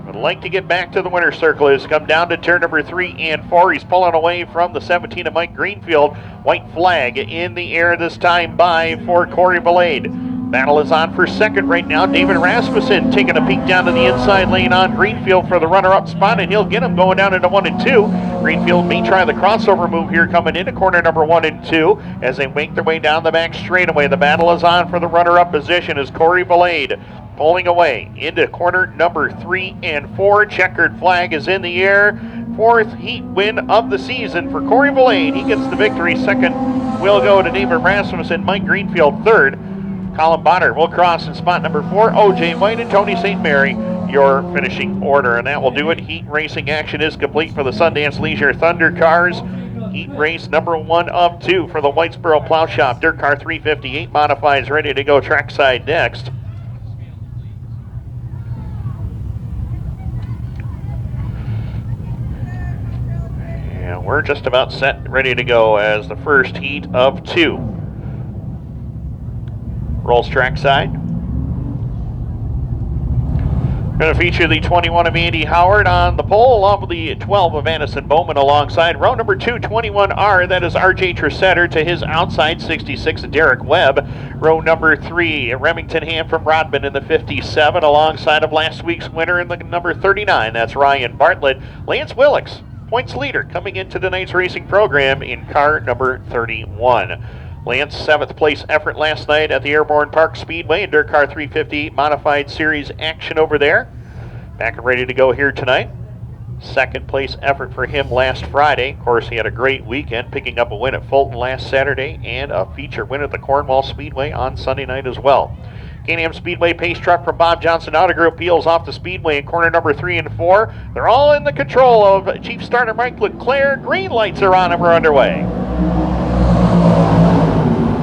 Would like to get back to the winner's circle. Has come down to turn number 3 and 4. He's pulling away from the 17 of Mike Greenfield. White flag in the air this time by for Corey Valade. Battle is on for second right now. David Rasmussen taking a peek down to the inside lane on Greenfield for the runner-up spot, and he'll get him going down into 1 and 2. Greenfield may try the crossover move here coming into corner number 1 and 2 as they make their way down the back straightaway. The battle is on for the runner-up position as Corey Valade pulling away into corner number 3 and 4. Checkered flag is in the air. 4th heat win of the season for Corey Valade. He gets the victory. Second will go to David Rasmussen. Mike Greenfield third. Collin Bauter will cross in spot number 4. OJ White and Tony St. Mary, your finishing order. And that will do it. Heat racing action is complete for the Sundance Leisure Thunder Cars. Heat race number 1 of 2 for the Whitesboro Plow Shop. Dirt Car 358 modifies ready to go trackside next. And we're just about set, ready to go as the first heat of 2 rolls trackside. Going to feature the 21 of Andy Howard on the pole, along with the 12 of Anderson Bowman alongside. Row number 2, 21R, that is RJ Tresetter to his outside, 66, Derek Webb. Row number 3, Remington Ham from Rodman in the 57, alongside of last week's winner in the number 39, that's Ryan Bartlett. Lance Willix, points leader, coming into tonight's racing program in car number 31. Lance, 7th place effort last night at the Airborne Park Speedway in Dirt Car 358 Modified Series action over there. Back and ready to go here tonight. 2nd place effort for him last Friday. Of course, he had a great weekend, picking up a win at Fulton last Saturday and a feature win at the Cornwall Speedway on Sunday night as well. Am Speedway pace truck from Bob Johnson Auto Group peels off the speedway in corner number 3 and 4. They're all in the control of Chief Starter Mike Leclerc. Green lights are on and we're underway.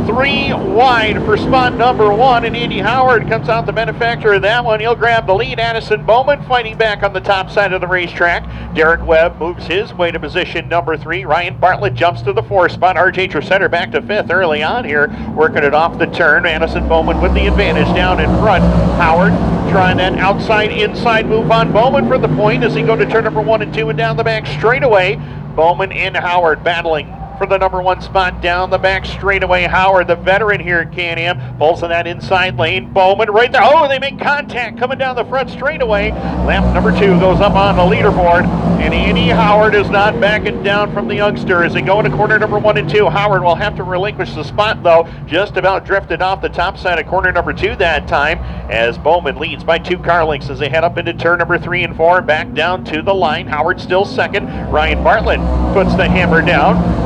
3 wide for spot number 1, and Andy Howard comes out the manufacturer of that one. He'll grab the lead. Addison Bowman fighting back on the top side of the racetrack. Derek Webb moves his way to position number 3. Ryan Bartlett jumps to the 4th spot. RJ Tresetter back to 5th early on here, working it off the turn. Addison Bowman with the advantage down in front. Howard trying that outside-inside move on Bowman for the point as he go to turn number 1 and 2 and down the back straightaway. Bowman and Howard battling for the number 1 spot down the back straightaway. Howard, the veteran here at Can-Am, pulls in that inside lane. Bowman right there. Oh, they make contact coming down the front straightaway. Lap number 2 goes up on the leaderboard, and Andy Howard is not backing down from the youngster as they go into corner number 1 and 2. Howard will have to relinquish the spot, though. Just about drifted off the top side of corner number 2 that time as Bowman leads by 2 car lengths as they head up into turn number 3 and 4 and back down to the line. Howard still second. Ryan Bartlett puts the hammer down.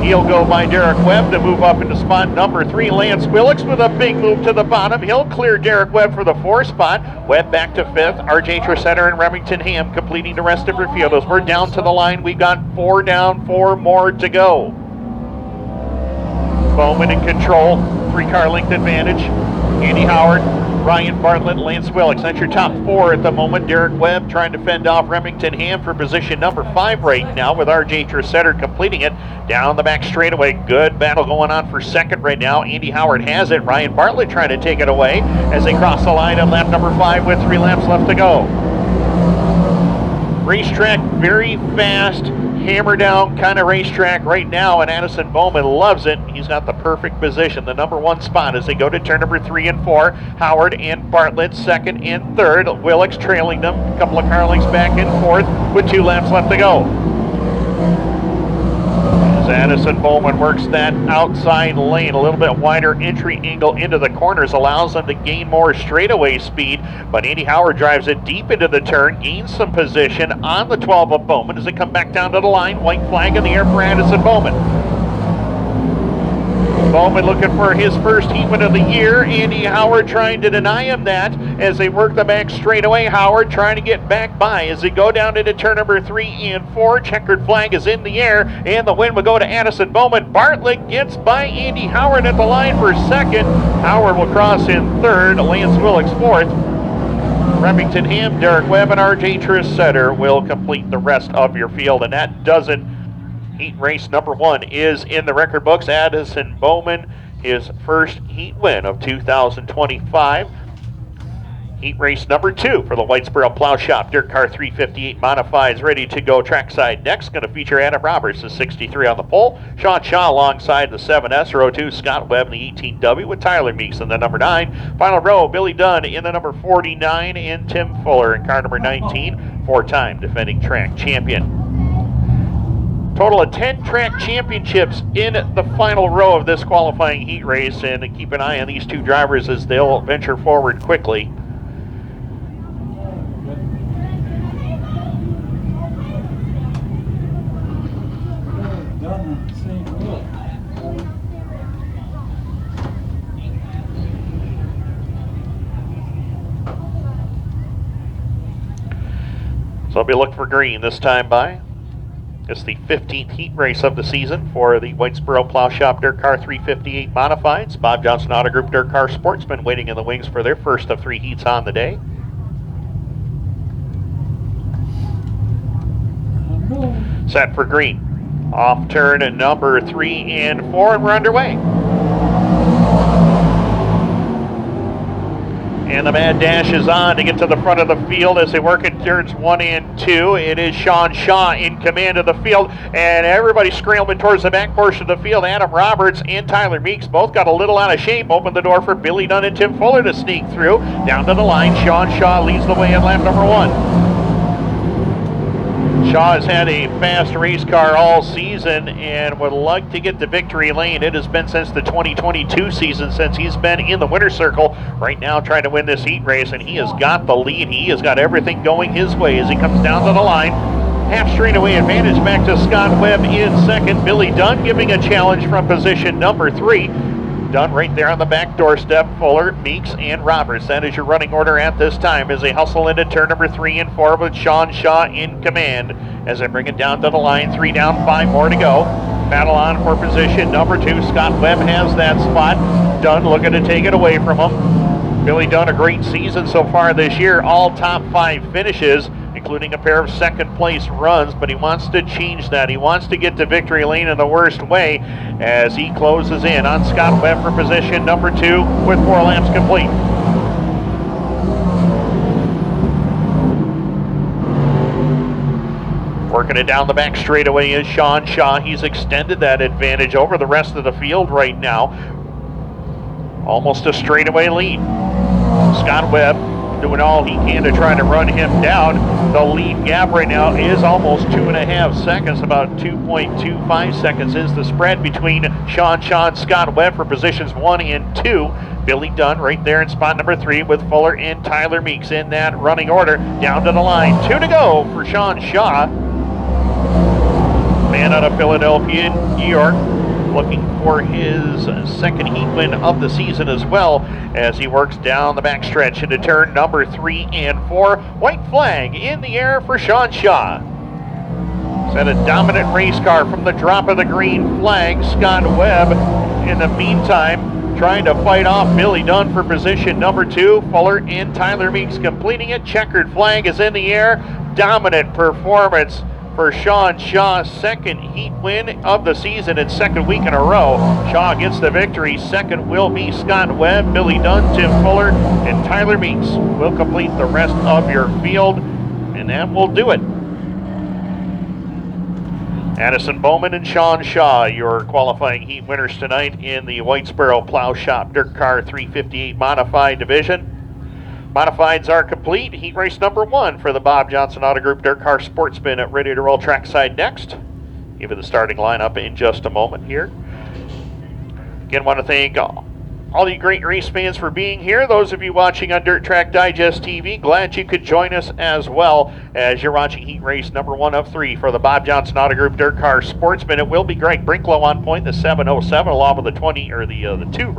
He'll go by Derek Webb to move up into spot number 3. Lance Willix with a big move to the bottom. He'll clear Derek Webb for the 4th spot. Webb back to 5th. RJ Tresetter and Remington Ham completing the rest of her field. As we're down to the line, we've got 4 down, 4 more to go. Bowman in control. 3-car length advantage. Andy Howard, Ryan Bartlett, Lance Willix. That's your top 4 at the moment. Derek Webb trying to fend off Remington Ham for position number 5 right now with RJ Tresetter completing it down the back straightaway. Good battle going on for second right now. Andy Howard has it. Ryan Bartlett trying to take it away as they cross the line at lap number 5 with 3 laps left to go. Racetrack very fast, hammer down kind of racetrack right now, and Addison Bowman loves it. He's got the perfect position, the number 1 spot as they go to turn number 3 and 4. Howard and Bartlett 2nd and 3rd. Willix trailing them, a couple of car lengths back and 4th with 2 laps left to go. As As Addison Bowman works that outside lane, a little bit wider entry angle into the corners allows them to gain more straightaway speed, but Andy Howard drives it deep into the turn, gains some position on the 12 of Bowman as they come back down to the line. White flag in the air for Addison Bowman. Bowman looking for his first heat win of the year. Andy Howard trying to deny him that as they work the back straightaway. Howard trying to get back by as they go down into turn number 3 and 4. Checkered flag is in the air, and the win will go to Addison Bowman. Bartlett gets by Andy Howard at the line for second. Howard will cross in third. Lance Willicks fourth. Remington Ham, Derek Webb, and RJ Trissetter will complete the rest of your field, and that does it. Heat race number 1 is in the record books. Addison Bowman, his first heat win of 2025. Heat race number 2 for the Whitesboro Plow Shop Dirt Car 358 Modifieds ready to go trackside next. Going to feature Adam Roberts, the 63 on the pole. Sean Shaw alongside the 7S. Row 2, Scott Webb in the 18W with Tyler Meeks in the number 9. Final row, Billy Dunn in the number 49 and Tim Fuller in car number 19. 4-time defending track champion. Total of 10 track championships in the final row of this qualifying heat race, and keep an eye on these two drivers as they'll venture forward quickly. So I'll be looking for green this time by. It's the 15th heat race of the season for the Whitesboro Plow Shop Dirt Car 358 Modifieds. Bob Johnson Auto Group Dirt Car Sportsmen waiting in the wings for their first of 3 heats on the day. Set for green. Off turn at number 3 and 4, and we're underway. And the mad dash is on to get to the front of the field as they work in turns 1 and 2. It is Sean Shaw in command of the field, and everybody scrambling towards the back portion of the field. Adam Roberts and Tyler Meeks both got a little out of shape. Opened the door for Billy Dunn and Tim Fuller to sneak through. Down to the line, Sean Shaw leads the way in lap number 1. Shaw has had a fast race car all season and would like to get to victory lane. It has been since the 2022 season since he's been in the winner's circle. Right now trying to win this heat race, and he has got the lead. He has got everything going his way as he comes down to the line. Half straightaway advantage back to Scott Webb in second. Billy Dunn giving a challenge from position number 3. Dunn right there on the back doorstep. Fuller, Meeks, and Roberts. That is your running order at this time as they hustle into turn number 3 and 4 with Sean Shaw in command as they bring it down to the line. 3 down, 5 more to go. Battle on for position number 2. Scott Webb has that spot. Dunn looking to take it away from him. Billy Dunn, a great season so far this year. All top 5 finishes, including a pair of second place runs, but he wants to change that. He wants to get to victory lane in the worst way as he closes in on Scott Webb for position number 2 with 4 laps complete. Working it down the back straightaway is Sean Shaw. He's extended that advantage over the rest of the field right now. Almost a straightaway lead. Scott Webb doing all he can to try to run him down. The lead gap right now is almost 2.5 seconds. About 2.25 seconds is the spread between Sean Shaw and Scott Webb for positions 1 and 2. Billy Dunn right there in spot number 3 with Fuller and Tyler Meeks in that running order. Down to the line. 2 to go for Sean Shaw. Man out of Philadelphia, New York, looking for his second heat win of the season as well as he works down the backstretch into turn number 3 and 4. White flag in the air for Sean Shaw. Set a dominant race car from the drop of the green flag. Scott Webb, in the meantime, trying to fight off Billy Dunn for position number 2. Fuller and Tyler Meeks completing it. Checkered flag is in the air. Dominant performance for Sean Shaw, second heat win of the season and second week in a row. Shaw gets the victory. Second will be Scott Webb. Billy Dunn, Tim Fuller, and Tyler Meeks will complete the rest of your field, and that will do it. Addison Bowman and Sean Shaw, your qualifying heat winners tonight in the Whitesboro Plow Shop Dirt Car 358 Modified Division. Modifieds are complete. Heat race number 1 for the Bob Johnson Auto Group Dirt Car Sportsman ready to roll trackside next. Give you the starting lineup in just a moment here. Again, want to thank all you great race fans for being here. Those of you watching on Dirt Track Digest TV, glad you could join us as well as you're watching heat race number 1 of 3 for the Bob Johnson Auto Group Dirt Car Sportsman. It will be Greg Brinklow on point, the 707, along with the 2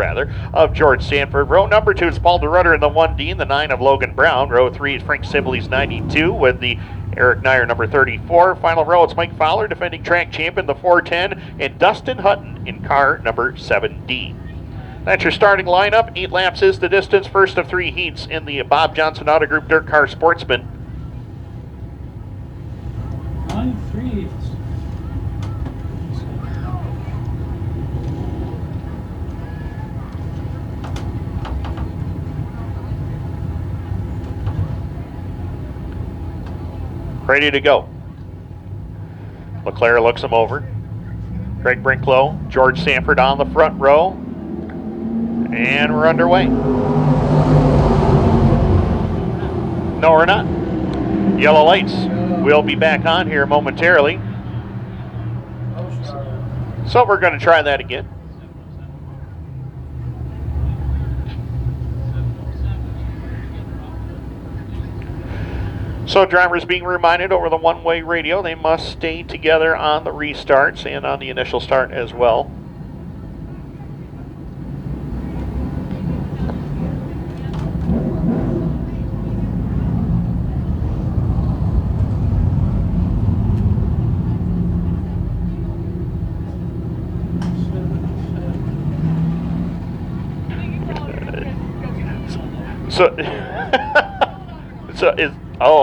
of George Sanford. Row number 2 is Paul DeRutter in the 1D and the 9 of Logan Brown. Row 3 is Frank Sibley's 92 with the Erik Edmonds number 34. Final row, it's Mike Fowler, defending track champion, the 410, and Dustin Hutton in car number 7D. That's your starting lineup. 8 laps is the distance. First of 3 heats in the Bob Johnson Auto Group Dirt Car Sportsman. 9-3. Ready to go. LeClaire looks him over. Greg Brinklow, George Sanford on the front row. And we're underway. No, we're not. Yellow lights. We'll be back on here momentarily. So we're going to try that again. So drivers being reminded over the one-way radio, they must stay together on the restarts and on the initial start as well.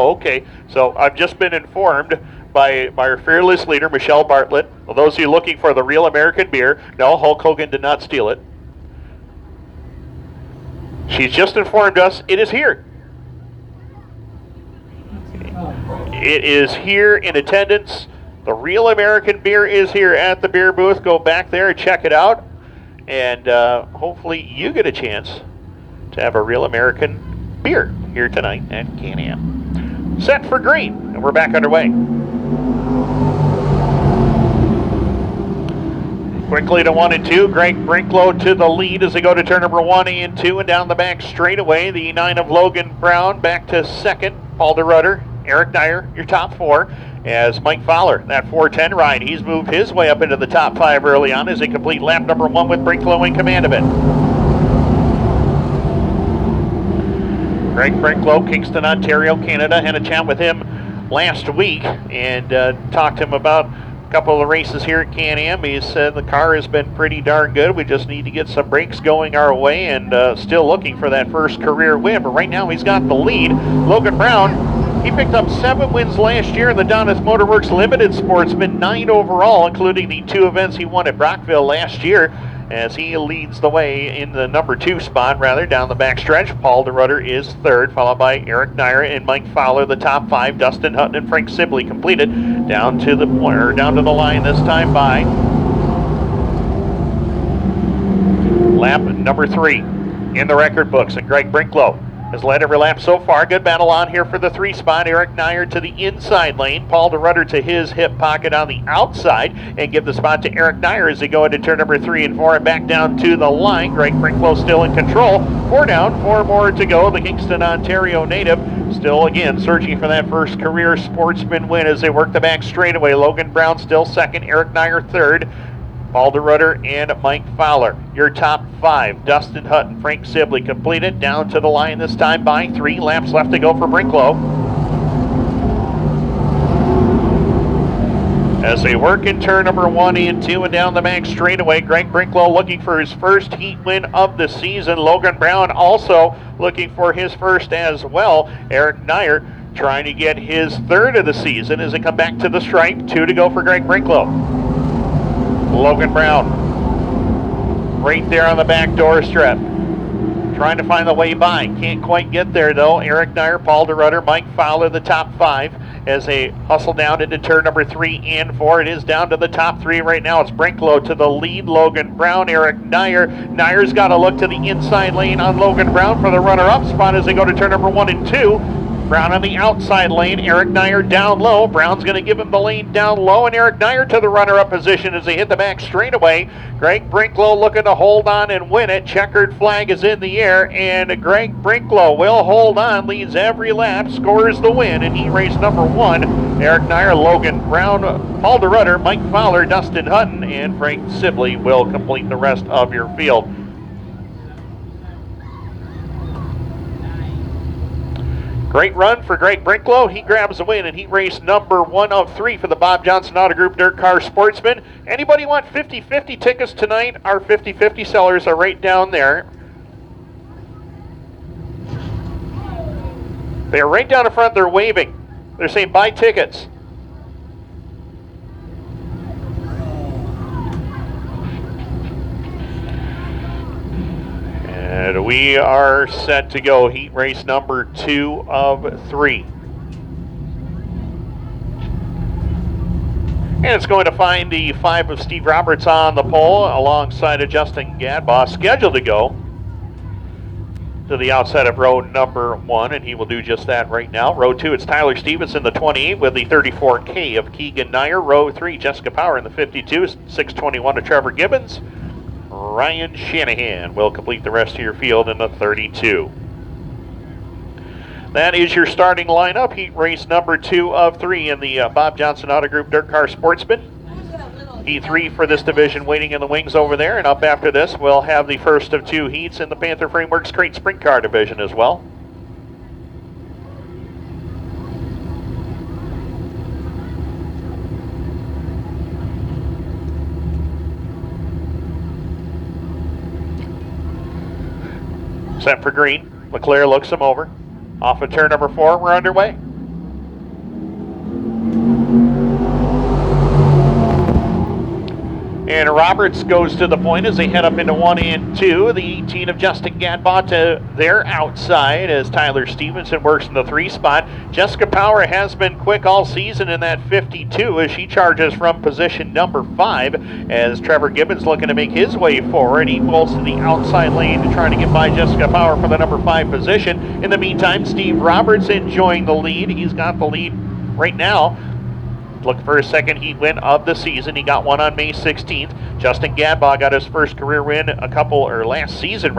Okay. So I've just been informed by our fearless leader, Michelle Bartlett. Well, those of you looking for the real American beer, no, Hulk Hogan did not steal it. She's just informed us it is here. It is here in attendance. The real American beer is here at the beer booth. Go back there and check it out. And hopefully you get a chance to have a real American beer here tonight at Can-Am. Set for green, and we're back underway. Quickly to 1 and 2, Greg Brinklow to the lead as they go to turn number 1 and 2, and down the back straightaway, the 9 of Logan Brown back to second. Paul DeRutter, Erik Edmonds, your top 4, as Mike Fowler, that 410 ride, he's moved his way up into the top 5 early on as they complete lap number 1 with Brinklow in command of it. Greg Brinklow, Kingston, Ontario, Canada. Had a chat with him last week and talked to him about a couple of the races here at Can-Am. He said the car has been pretty darn good. We just need to get some brakes going our way and still looking for that first career win. But right now he's got the lead. Logan Brown, he picked up 7 wins last year in the Donis Motorworks Limited Sportsman, 9 overall, including the 2 events he won at Brockville last year, as he leads the way in the number 2 spot, down the backstretch. Paul DeRutter is 3rd, followed by Erik Edmonds and Mike Fowler, the top 5. Dustin Hutton and Frank Sibley completed down to the line this time by lap number 3 in the record books. And Greg Brinklow has led every lap so far. Good battle on here for the 3 spot. Erik Edmonds to the inside lane. Paul DeRutter to his hip pocket on the outside, and give the spot to Erik Edmonds as they go into turn number 3 and 4 and back down to the line. Greg Brinklow still in control. 4 down, 4 more to go. The Kingston, Ontario native still again searching for that first career sportsman win as they work the back straightaway. Logan Brown still 2nd. Erik Edmonds 3rd. Paul DeRutter and Mike Fowler, your top 5. Dustin Hutton, Frank Sibley completed down to the line this time by 3 laps left to go for Brinklow. As they work in turn number 1 and 2 and down the back straightaway, Greg Brinklow looking for his first heat win of the season. Logan Brown also looking for his first as well. Erik Edmonds trying to get his 3rd of the season as they come back to the stripe. 2 to go for Greg Brinklow. Logan Brown right there on the back door strip, trying to find the way by. Can't quite get there though. Erik Edmonds, Paul DeRutter, Mike Fowler, the top 5 as they hustle down into turn number 3 and 4. It is down to the top 3 right now. It's Brinklow to the lead. Logan Brown, Erik Edmonds. Nyer's got to look to the inside lane on Logan Brown for the runner-up spot as they go to turn number 1 and 2. Brown on the outside lane. Erik Nyer down low. Brown's going to give him the lane down low, and Erik Nyer to the runner-up position as they hit the back straightaway. Greg Brinklow looking to hold on and win it. Checkered flag is in the air, and Greg Brinklow will hold on, leads every lap, scores the win in heat race number 1. Erik Nyer, Logan Brown, Paul DeRutter, Mike Fowler, Dustin Hutton, and Frank Sibley will complete the rest of your field. Great run for Greg Brinklow. He grabs the win in heat race number 1 of 3 for the Bob Johnson Auto Group Dirt Car Sportsman. Anybody want 50-50 tickets tonight? Our 50-50 sellers are right down there. They're right down in front. They're waving. They're saying buy tickets. And we are set to go. Heat race number 2 of 3. And it's going to find the 5 of Steve Roberts on the pole alongside of Justin Gadbaugh, scheduled to go to the outside of row number 1, and he will do just that right now. Row 2, it's Tyler Stevenson, the 28, with the 34K of Keegan Nyer. Row 3, Jessica Power in the 52, 621 to Trevor Gibbons. Ryan Shanahan will complete the rest of your field in the 32. That is your starting lineup. Heat race number 2 of 3 in the Bob Johnson Auto Group Dirt Car Sportsman. Heat 3 for this division waiting in the wings over there. And up after this, we'll have the first of 2 heats in the Panther Frameworks Crate Sprint Car division as well. Set for green. LeClaire looks him over. Off of turn number 4, we're underway. And Roberts goes to the point as they head up into 1 and 2. The 18 of Justin Gadbaugh to their outside as Tyler Stevenson works in the 3 spot. Jessica Power has been quick all season in that 52 as she charges from position number 5 as Trevor Gibbons looking to make his way forward. He pulls to the outside lane to try to get by Jessica Power for the number 5 position. In the meantime, Steve Roberts enjoying the lead. He's got the lead right now. Looking for his second heat win of the season. He got one on May 16th. Justin Gadbaugh got his first career win last season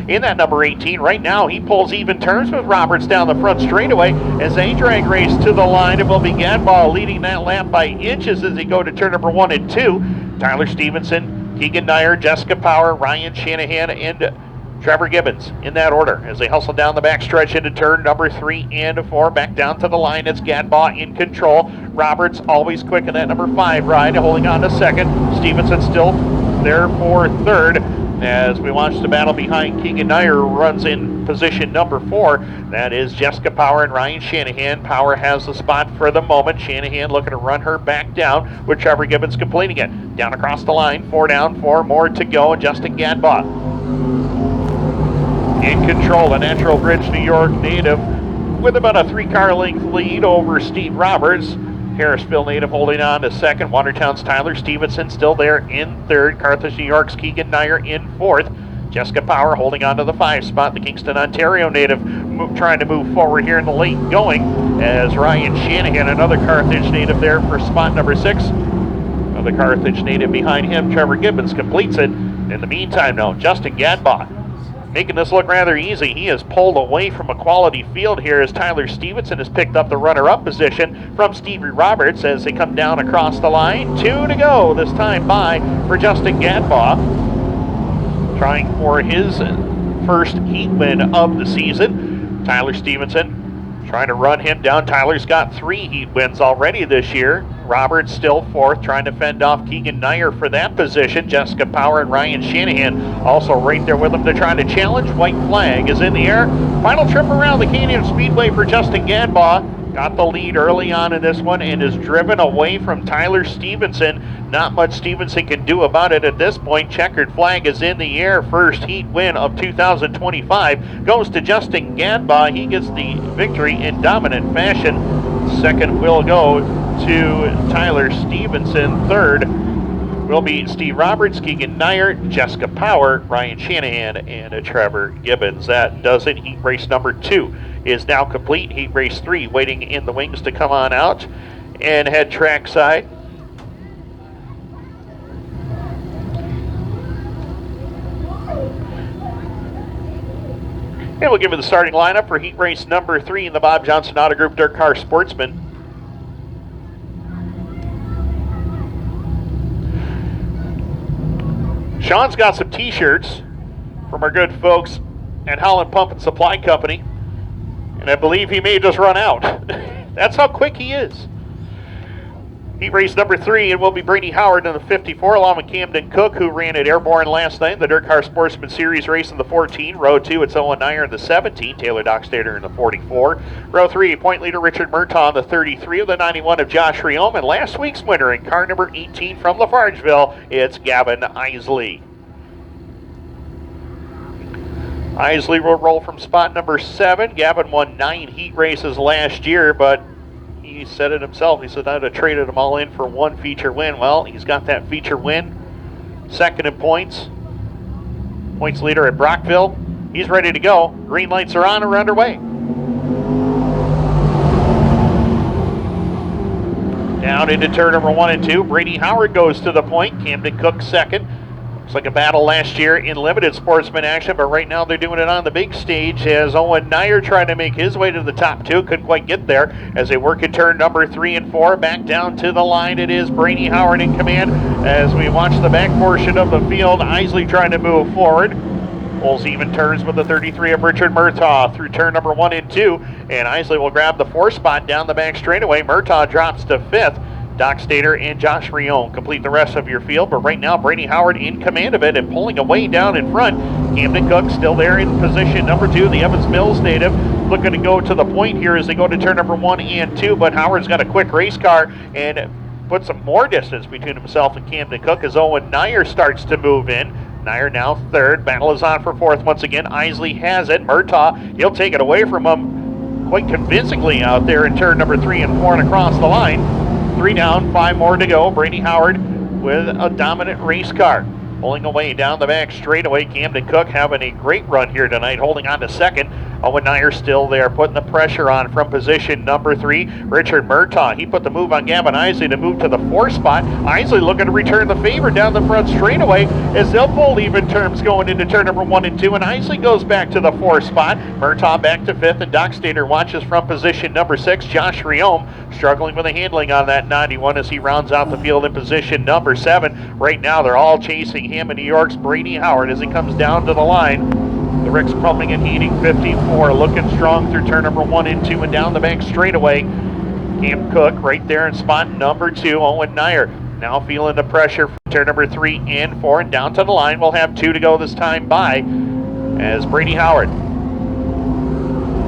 in that number 18. Right now, he pulls even terms with Roberts down the front straightaway as they drag race to the line. It will be Gadbaugh leading that lap by inches as they go to turn number 1 and 2. Tyler Stevenson, Keegan Nyer, Jessica Power, Ryan Shanahan, and Trevor Gibbons in that order as they hustle down the back stretch into turn number 3 and 4. Back down to the line, it's Gadbaugh in control. Roberts always quick in that number 5 ride, holding on to second. Stevenson still there for third as we watch the battle behind. Keegan Nyer runs in position number 4. That is Jessica Power and Ryan Shanahan. Power has the spot for the moment. Shanahan looking to run her back down with Trevor Gibbons completing it. Down across the line, 4 down, 4 more to go, and Justin Gadbaugh in control, a Natural Bridge, New York native with about a 3-car length lead over Steve Roberts. Harrisville native holding on to second. Watertown's Tyler Stevenson still there in third. Carthage, New York's Keegan Nyer in fourth. Jessica Power holding on to the 5 spot. The Kingston, Ontario native trying to move forward here in the late going as Ryan Shanahan, another Carthage native there for spot number 6. Another Carthage native behind him. Trevor Gibbons completes it. In the meantime, now, Justin Gadbaugh making this look rather easy. He has pulled away from a quality field here as Tyler Stevenson has picked up the runner-up position from Stevie Roberts as they come down across the line. 2 to go this time by for Justin Gadbaugh, trying for his first heat win of the season. Tyler Stevenson trying to run him down. Tyler's got 3 heat wins already this year. Roberts still 4th, trying to fend off Keegan Nyer for that position. Jessica Power and Ryan Shanahan also right there with him to try to challenge. White flag is in the air. Final trip around the Am Speedway for Justin Gadbaugh. Got the lead early on in this one and is driven away from Tyler Stevenson. Not much Stevenson can do about it at this point. Checkered flag is in the air. First heat win of 2025 goes to Justin Gadbaugh. He gets the victory in dominant fashion. Second will go to Tyler Stevenson. Third will be Steve Roberts, Keegan Nyer, Jessica Power, Ryan Shanahan, and Trevor Gibbons. That does it. Heat race number 2 is now complete. Heat race 3 waiting in the wings to come on out and head trackside. And we'll give you the starting lineup for heat race number 3 in the Bob Johnson Auto Group Dirt Car Sportsman. Sean's got some t-shirts from our good folks at Holland Pump and Supply Company, and I believe he may just run out. That's how quick he is. Heat race number 3, it will be Brady Howard in the 54, along with Camden Cook, who ran at Airborne last night, the Dirt Car Sportsman Series race in the 14. Row 2, it's Owen Nyer in the 17, Taylor Dockstader in the 44. Row 3, point leader Richard Murtaugh in the 33, of the 91 of Josh Riom, and last week's winner in car number 18 from Lafargeville, it's Gavin Isley. Isley will roll from spot number 7. Gavin won 9 heat races last year, but he said it himself. He said, I'd have traded them all in for 1 feature win. Well, he's got that feature win. Second in points. Points leader at Brockville. He's ready to go. Green lights are on and we're underway. Down into turn number 1 and 2. Brady Howard goes to the point. Camden Cook second. Looks like a battle last year in limited sportsman action, but right now they're doing it on the big stage as Owen Nyer trying to make his way to the top 2. Couldn't quite get there as they work in turn number 3 and 4. Back down to the line, it is Brady Howard in command as we watch the back portion of the field. Isley trying to move forward. Pulls even turns with the 33 of Richard Murtaugh through turn number 1 and 2, and Isley will grab the 4 spot down the back straightaway. Murtaugh drops to 5th. Doc Stater and Josh Rion complete the rest of your field, but right now Brady Howard in command of it and pulling away down in front. Camden Cook still there in position number 2, the Evans Mills native, looking to go to the point here as they go to turn number 1 and 2, but Howard's got a quick race car and put some more distance between himself and Camden Cook as Owen Nyer starts to move in. Nyer now 3rd, battle is on for 4th once again. Isley has it. Murtaugh, he'll take it away from him quite convincingly out there in turn number 3 and 4 and across the line. 3 down, 5 more to go. Brady Howard with a dominant race car. Pulling away down the back straightaway. Camden Cook having a great run here tonight, holding on to 2nd. Owen Nyer still there, putting the pressure on from position number 3. Richard Murtaugh, he put the move on Gavin Isley to move to the 4th spot. Isley looking to return the favor down the front straightaway as they'll pull even terms going into turn number 1 and 2, and Isley goes back to the 4th spot. Murtaugh back to 5th, and Doc Stater watches from position number 6. Josh Riom struggling with the handling on that 91 as he rounds out the field in position number 7. Right now they're all chasing him in New York's Brady Howard as he comes down to the line. The Rick's Plumbing and Heating 54 looking strong through turn number 1 and 2 and down the bank straightaway. Cam Cook right there in spot number 2. Owen Nyer now feeling the pressure for turn number 3 and 4 and down to the line. We'll have 2 to go this time by as Brady Howard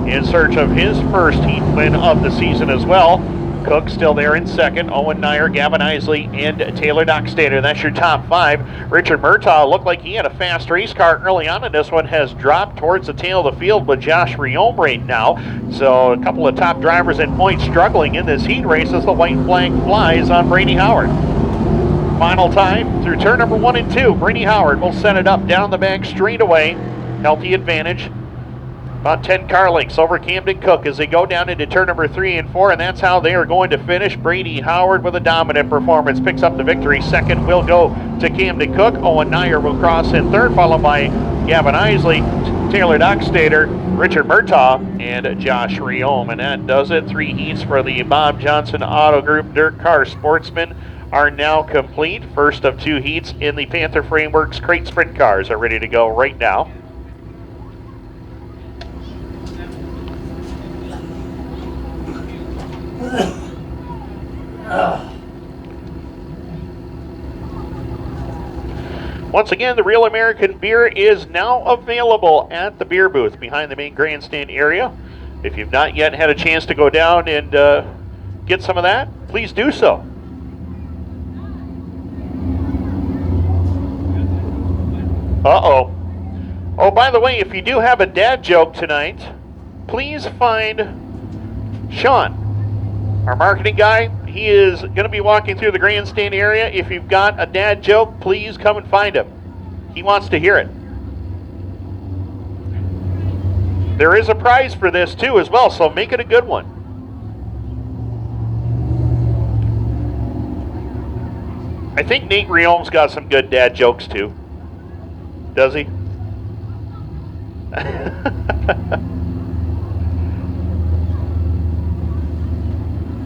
in search of his first heat win of the season as well. Cook still there in 2nd. Owen Nyer, Gavin Isley, and Taylor Dockstader. That's your top 5. Richard Murtaugh looked like he had a fast race car early on in this one. Has dropped towards the tail of the field with Josh Riom right now. So a couple of top drivers in points struggling in this heat race as the white flag flies on Brady Howard. Final time through turn number 1 and 2. Brady Howard will set it up down the back straightaway. Healthy advantage. About 10 car lengths over Camden Cook as they go down into turn number 3 and 4, and that's how they are going to finish. Brady Howard with a dominant performance picks up the victory. 2nd will go to Camden Cook. Owen Nyer will cross in 3rd, followed by Gavin Isley, Taylor Dockstader, Richard Murtaugh, and Josh Riom. And that does it. 3 heats for the Bob Johnson Auto Group Dirt Car Sportsmen are now complete. First of 2 heats in the Panther Frameworks Crate Sprint cars are ready to go right now. Once again, the Real American Beer is now available at the beer booth behind the main grandstand area. If you've not yet had a chance to go down and get some of that, please do so. Uh-oh. Oh, by the way, if you do have a dad joke tonight, please find Sean, our marketing guy. He is going to be walking through the grandstand area. If you've got a dad joke, please come and find him. He wants to hear it. There is a prize for this too as well, so make it a good one. I think Nate Riom's got some good dad jokes too. Does he?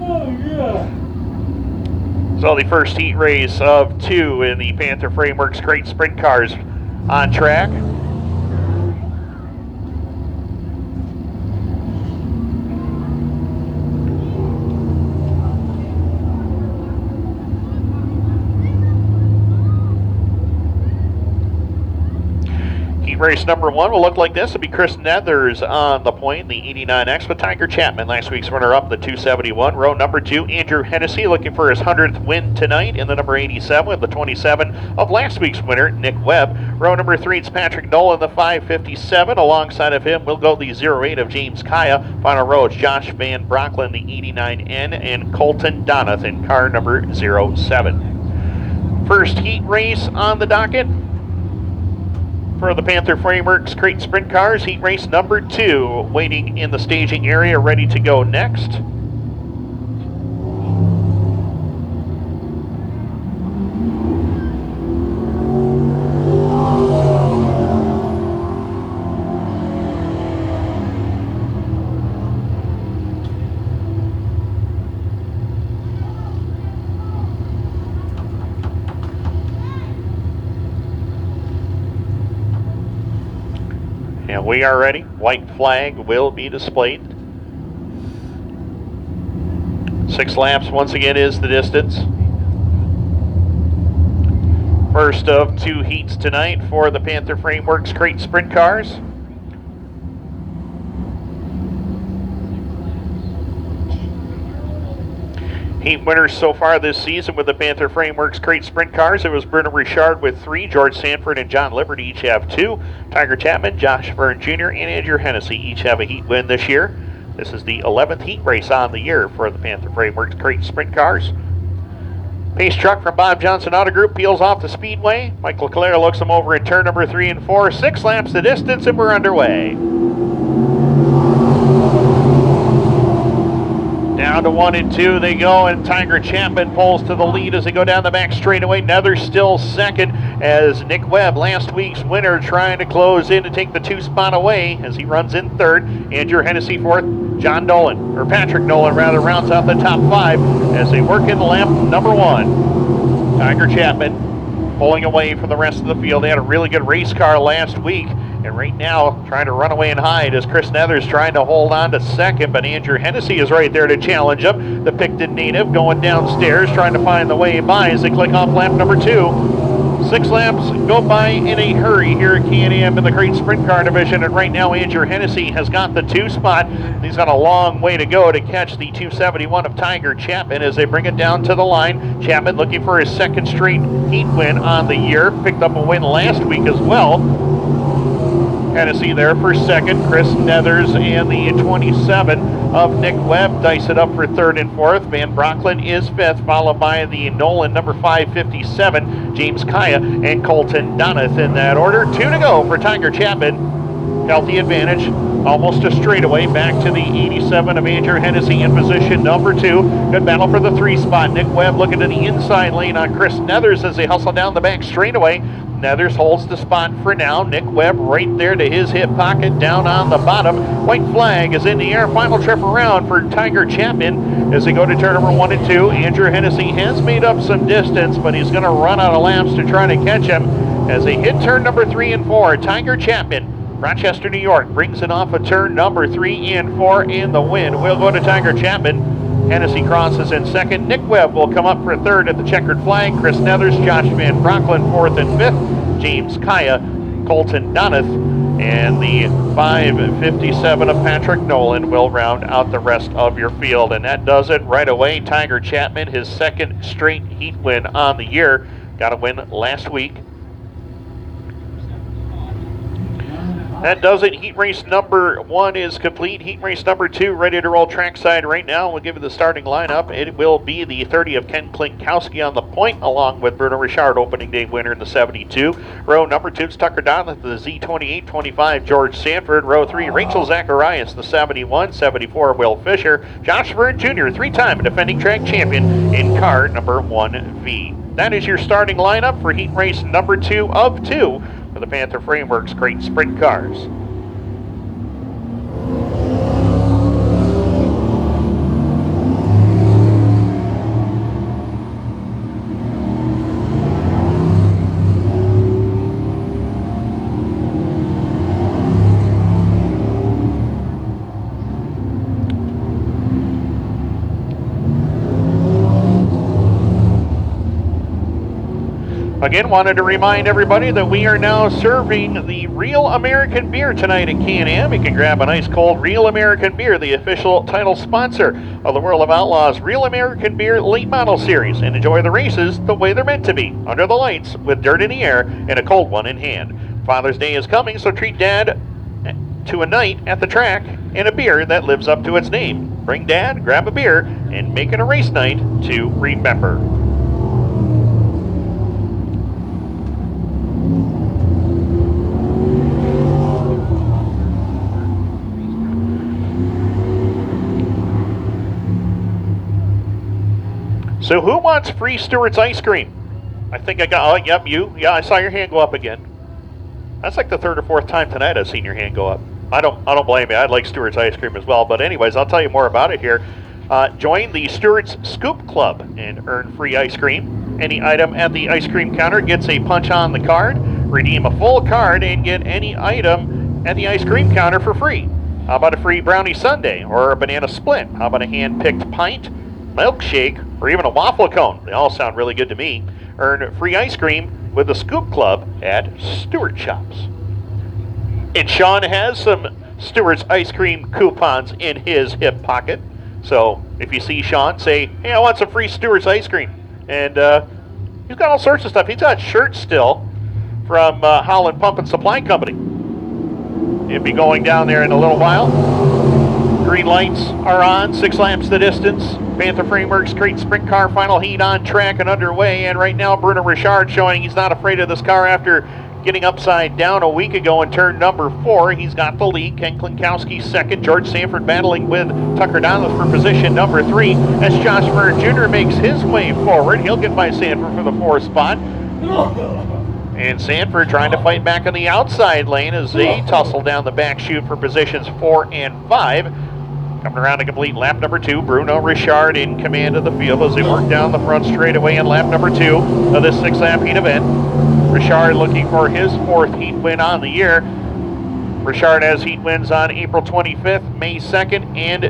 Oh, yeah. So the first heat race of 2 in the Panther Frameworks Crate Sprint Cars on track. Race number 1 will look like this. It'll be Chris Nethers on the point, the 89X with Tiger Chapman, last week's runner-up, the 271. Row number 2, Andrew Hennessy looking for his 100th win tonight in the number 87 with the 27 of last week's winner, Nick Webb. Row number 3, it's Patrick Nolan, the 557. Alongside of him will go the 08 of James Kaya. Final row, it's Josh Van Brocklin, the 89N, and Colton Donath in car number 07. First heat race on the docket for the Panther Frameworks Crate Sprint Cars, heat race number 2, waiting in the staging area, ready to go next. And we are ready. White flag will be displayed. 6 laps once again is the distance. First of 2 heats tonight for the Panther Frameworks Crate Sprint Cars. Heat winners so far this season with the Panther Frameworks Crate Sprint Cars. It was Bruno Richard with 3. George Sanford and John Liberty each have 2. Tiger Chapman, Josh Verne Jr., and Andrew Hennessy each have a heat win this year. This is the 11th heat race on the year for the Panther Frameworks Crate Sprint Cars. Pace truck from Bob Johnson Auto Group peels off the speedway. Michael Collette looks them over in turn number 3 and 4. 6 laps the distance, and we're underway. Down to 1 and 2 they go, and Tiger Chapman pulls to the lead as they go down the back straightaway. Nethers still second as Nick Webb, last week's winner, trying to close in to take the 2 spot away as he runs in 3rd. Andrew Hennessy 4th. Patrick Nolan rounds out the top 5 as they work in the lap number 1. Tiger Chapman pulling away from the rest of the field. They had a really good race car last week, and right now trying to run away and hide as Chris Nethers trying to hold on to 2nd, but Andrew Hennessy is right there to challenge him. The Picton native going downstairs trying to find the way by as they click off lap number 2. 6 laps go by in a hurry here at Can-Am in the Crate Sprint Car Division, and right now Andrew Hennessy has got the 2 spot. He's got a long way to go to catch the 271 of Tiger Chapman as they bring it down to the line. Chapman looking for his 2nd straight heat win on the year. Picked up a win last week as well. Hennessy there for 2nd. Chris Nethers and the 27 of Nick Webb dice it up for 3rd and 4th. Van Brocklin is 5th, followed by the Nolan number 557, James Kaya, and Colton Donath in that order. 2 to go for Tiger Chapman. Healthy advantage, almost a straightaway back to the 87 of Andrew Hennessy in position number 2. Good battle for the 3 spot. Nick Webb looking to the inside lane on Chris Nethers as they hustle down the back straightaway. Nethers holds the spot for now. Nick Webb right there to his hip pocket down on the bottom. White flag is in the air. Final trip around for Tiger Chapman as they go to turn number 1 and 2. Andrew Hennessy has made up some distance, but he's going to run out of laps to try to catch him as they hit turn number 3 and 4. Tiger Chapman, Rochester, New York, brings it off of turn number 3 and 4 in the win. We'll go to Tiger Chapman. Hennessy crosses in 2nd. Nick Webb will come up for 3rd at the checkered flag. Chris Nethers, Josh Van Brocklin 4th and 5th. James Kaya, Colton Donath, and the 557 of Patrick Nolan will round out the rest of your field. And that does it right away. Tiger Chapman, his 2nd straight heat win on the year. Got a win last week. That does it. Heat race number 1 is complete. Heat race number 2 ready to roll trackside right now. We'll give you the starting lineup. It will be the 30 of Ken Klinkowski on the point, along with Bruno Richard, opening day winner in the 72. Row number 2 is Tucker Donleth, the Z28, 25, George Sanford. Row 3, Rachel Zacharias, the 71, 74, Will Fisher. Josh Verne Jr., 3-time defending track champion in car number 1V. That is your starting lineup for heat race number 2 of 2 for the Panther Frameworks Crate Sprint Cars. Again, wanted to remind everybody that we are now serving the Real American Beer tonight at Can-Am. You can grab a nice cold Real American Beer, the official title sponsor of the World of Outlaws Real American Beer Late Model Series, and enjoy the races the way they're meant to be, under the lights with dirt in the air and a cold one in hand. Father's Day is coming, so treat Dad to a night at the track and a beer that lives up to its name. Bring Dad, grab a beer, and make it a race night to remember. So who wants free Stewart's ice cream? I think I got, oh, yep, you. Yeah, I saw your hand go up again. That's like the 3rd or 4th time tonight I've seen your hand go up. I don't blame you. I'd like Stewart's ice cream as well. But anyways, I'll tell you more about it here. Join the Stewart's Scoop Club and earn free ice cream. Any item at the ice cream counter gets a punch on the card. Redeem a full card and get any item at the ice cream counter for free. How about a free brownie sundae or a banana split? How about a hand-picked pint, milkshake, or even a waffle cone? They all sound really good to me. Earn free ice cream with the Scoop Club at Stewart Shops. And Sean has some Stewart's ice cream coupons in his hip pocket. So if you see Sean, say, hey, I want some free Stewart's ice cream. And he's got all sorts of stuff. He's got shirts still from Holland Pump and Supply Company. He'll be going down there in a little while. Green lights are on, 6 laps the distance. Panther Frameworks Crate Sprint Car final heat on track and underway. And right now, Bruno Richard showing he's not afraid of this car after getting upside down a week ago in turn number 4. He's got the lead. Ken Klinkowski second. George Sanford battling with Tucker Donleth for position number 3. As Josh Verne Jr. makes his way forward, he'll get by Sanford for the 4th spot. And Sanford trying to fight back on the outside lane as they tussle down the back chute for positions 4 and 5. Coming around to complete lap number 2, Bruno Richard in command of the field as they work down the front straightaway in lap number 2 of this 6-lap heat event. Richard looking for his 4th heat win on the year. Richard has heat wins on April 25th, May 2nd, and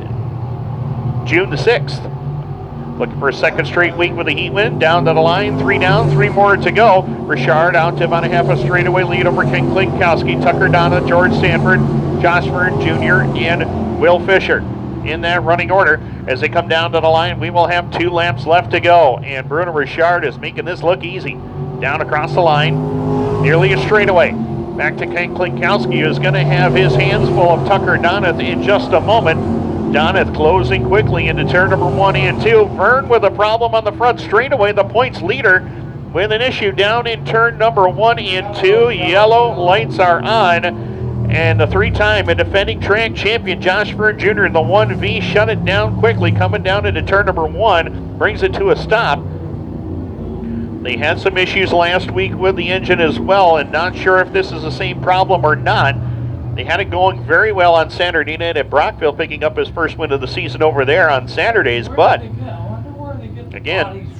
June the 6th. Looking for a 2nd straight week with a heat win. Down to the line, 3 down, 3 more to go. Richard out to about a half a straightaway lead over Ken Klinkowski, Tucker Donleth, George Sanford, Josh Verne Jr., and Will Fisher. In that running order, as they come down to the line, we will have 2 laps left to go. And Bruno Richard is making this look easy. Down across the line, nearly a straightaway. Back to Ken Klinkowski, who's going to have his hands full of Tucker Donleth in just a moment. Donleth closing quickly into turn number 1 and 2. Verne with a problem on the front straightaway, the points leader with an issue down in turn number 1 and 2. Yellow lights are on. And the 3-time and defending track champion Josh Verne Jr. in the 1V shut it down quickly, coming down into turn number 1, brings it to a stop. They had some issues last week with the engine as well, and not sure if this is the same problem or not. They had it going very well on Saturday night at Brockville, picking up his first win of the season over there on Saturdays, but again,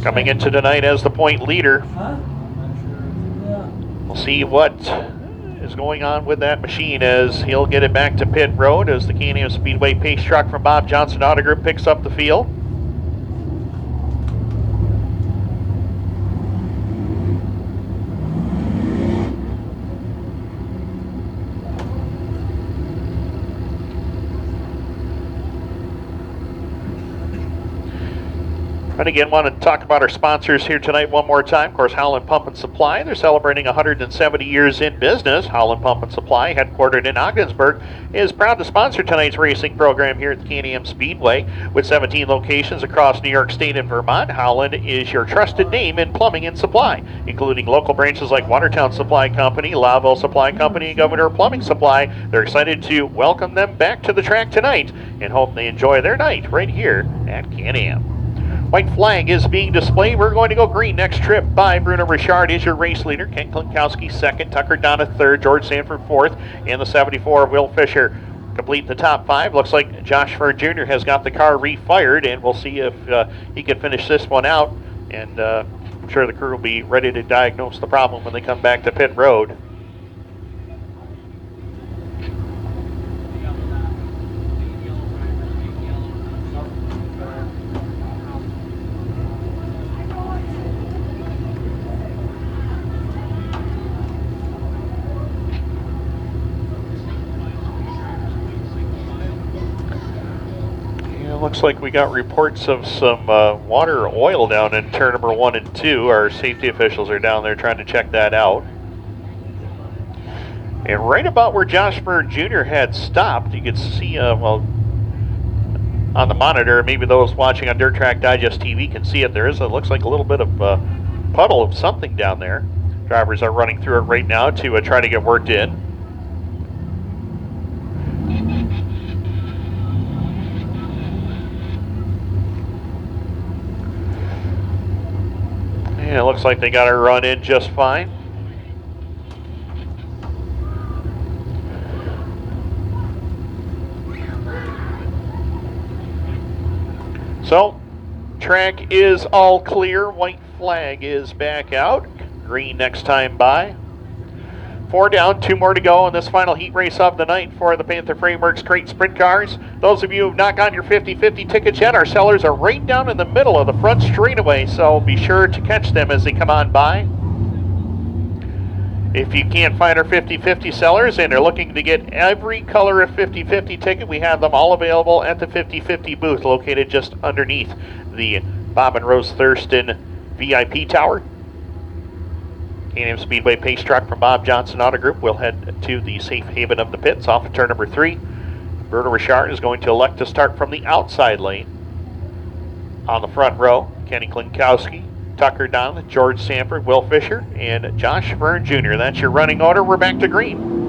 coming into tonight as the point leader. We'll see what is going on with that machine as he'll get it back to pit road as the Can-Am Speedway pace truck from Bob Johnson Auto Group picks up the field. And again, want to talk about our sponsors here tonight one more time. Of course, Howland Pump and Supply. They're celebrating 170 years in business. Howland Pump and Supply, headquartered in Ogdensburg, is proud to sponsor tonight's racing program here at the Am Speedway. With 17 locations across New York State and Vermont, Howland is your trusted name in plumbing and supply, including local branches like Watertown Supply Company, Lowville Supply Company, and Governor Plumbing Supply. They're excited to welcome them back to the track tonight and hope they enjoy their night right here at Can-Am. White flag is being displayed. We're going to go green next trip by Bruno Richard is your race leader. Ken Klinkowski second, Tucker Donna third, George Sanford fourth, and the 74 Will Fisher complete the top 5. Looks like Josh Ford Jr. has got the car refired, and we'll see if he can finish this one out. And I'm sure the crew will be ready to diagnose the problem when they come back to pit road. Looks like we got reports of some water or oil down in turn number 1 and 2. Our safety officials are down there trying to check that out. And right about where Josh Bird Jr. had stopped, you could see, well, on the monitor, maybe those watching on Dirt Track Digest TV can see it. There is, it looks like a little bit of puddle of something down there. Drivers are running through it right now to try to get worked in. And it looks like they got her run in just fine. So, track is all clear. White flag is back out. Green next time by. 4 down, 2 more to go in this final heat race of the night for the Panther Frameworks Crate Sprint Cars. Those of you who have not gotten your 50/50 tickets yet, our sellers are right down in the middle of the front straightaway, so be sure to catch them as they come on by. If you can't find our 50/50 sellers and are looking to get every color of 50/50 ticket, we have them all available at the 50/50 booth located just underneath the Bob and Rose Thurston VIP Tower. Am Speedway pace truck from Bob Johnson Auto Group will head to the safe haven of the pits off of turn number 3. Bruno Richard is going to elect to start from the outside lane. On the front row, Kenny Klinkowski, Tucker Donlin, George Sanford, Will Fisher, and Josh Fern Jr. That's your running order. We're back to green.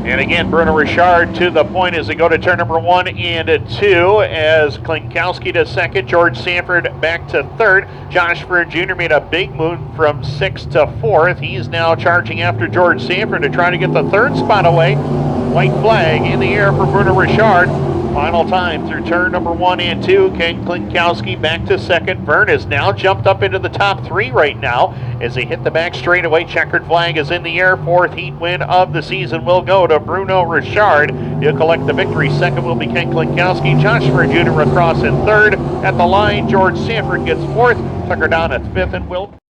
And again, Bruno Richard to the point as they go to turn number 1 and 2 as Klinkowski to second, George Sanford back to third. Josh Ford Jr. made a big move from 6th to 4th. He's now charging after George Sanford to try to get the 3rd spot away. White flag in the air for Bruno Richard. Final time through turn number 1 and 2. Ken Klinkowski back to second. Vern has now jumped up into the top 3 right now as they hit the back straightaway. Checkered flag is in the air. 4th heat win of the season will go to Bruno Richard. He'll collect the victory. Second will be Ken Klinkowski. Josh Ford Jr. across in 3rd. At the line, George Sanford gets 4th. Tucker down at 5th and Will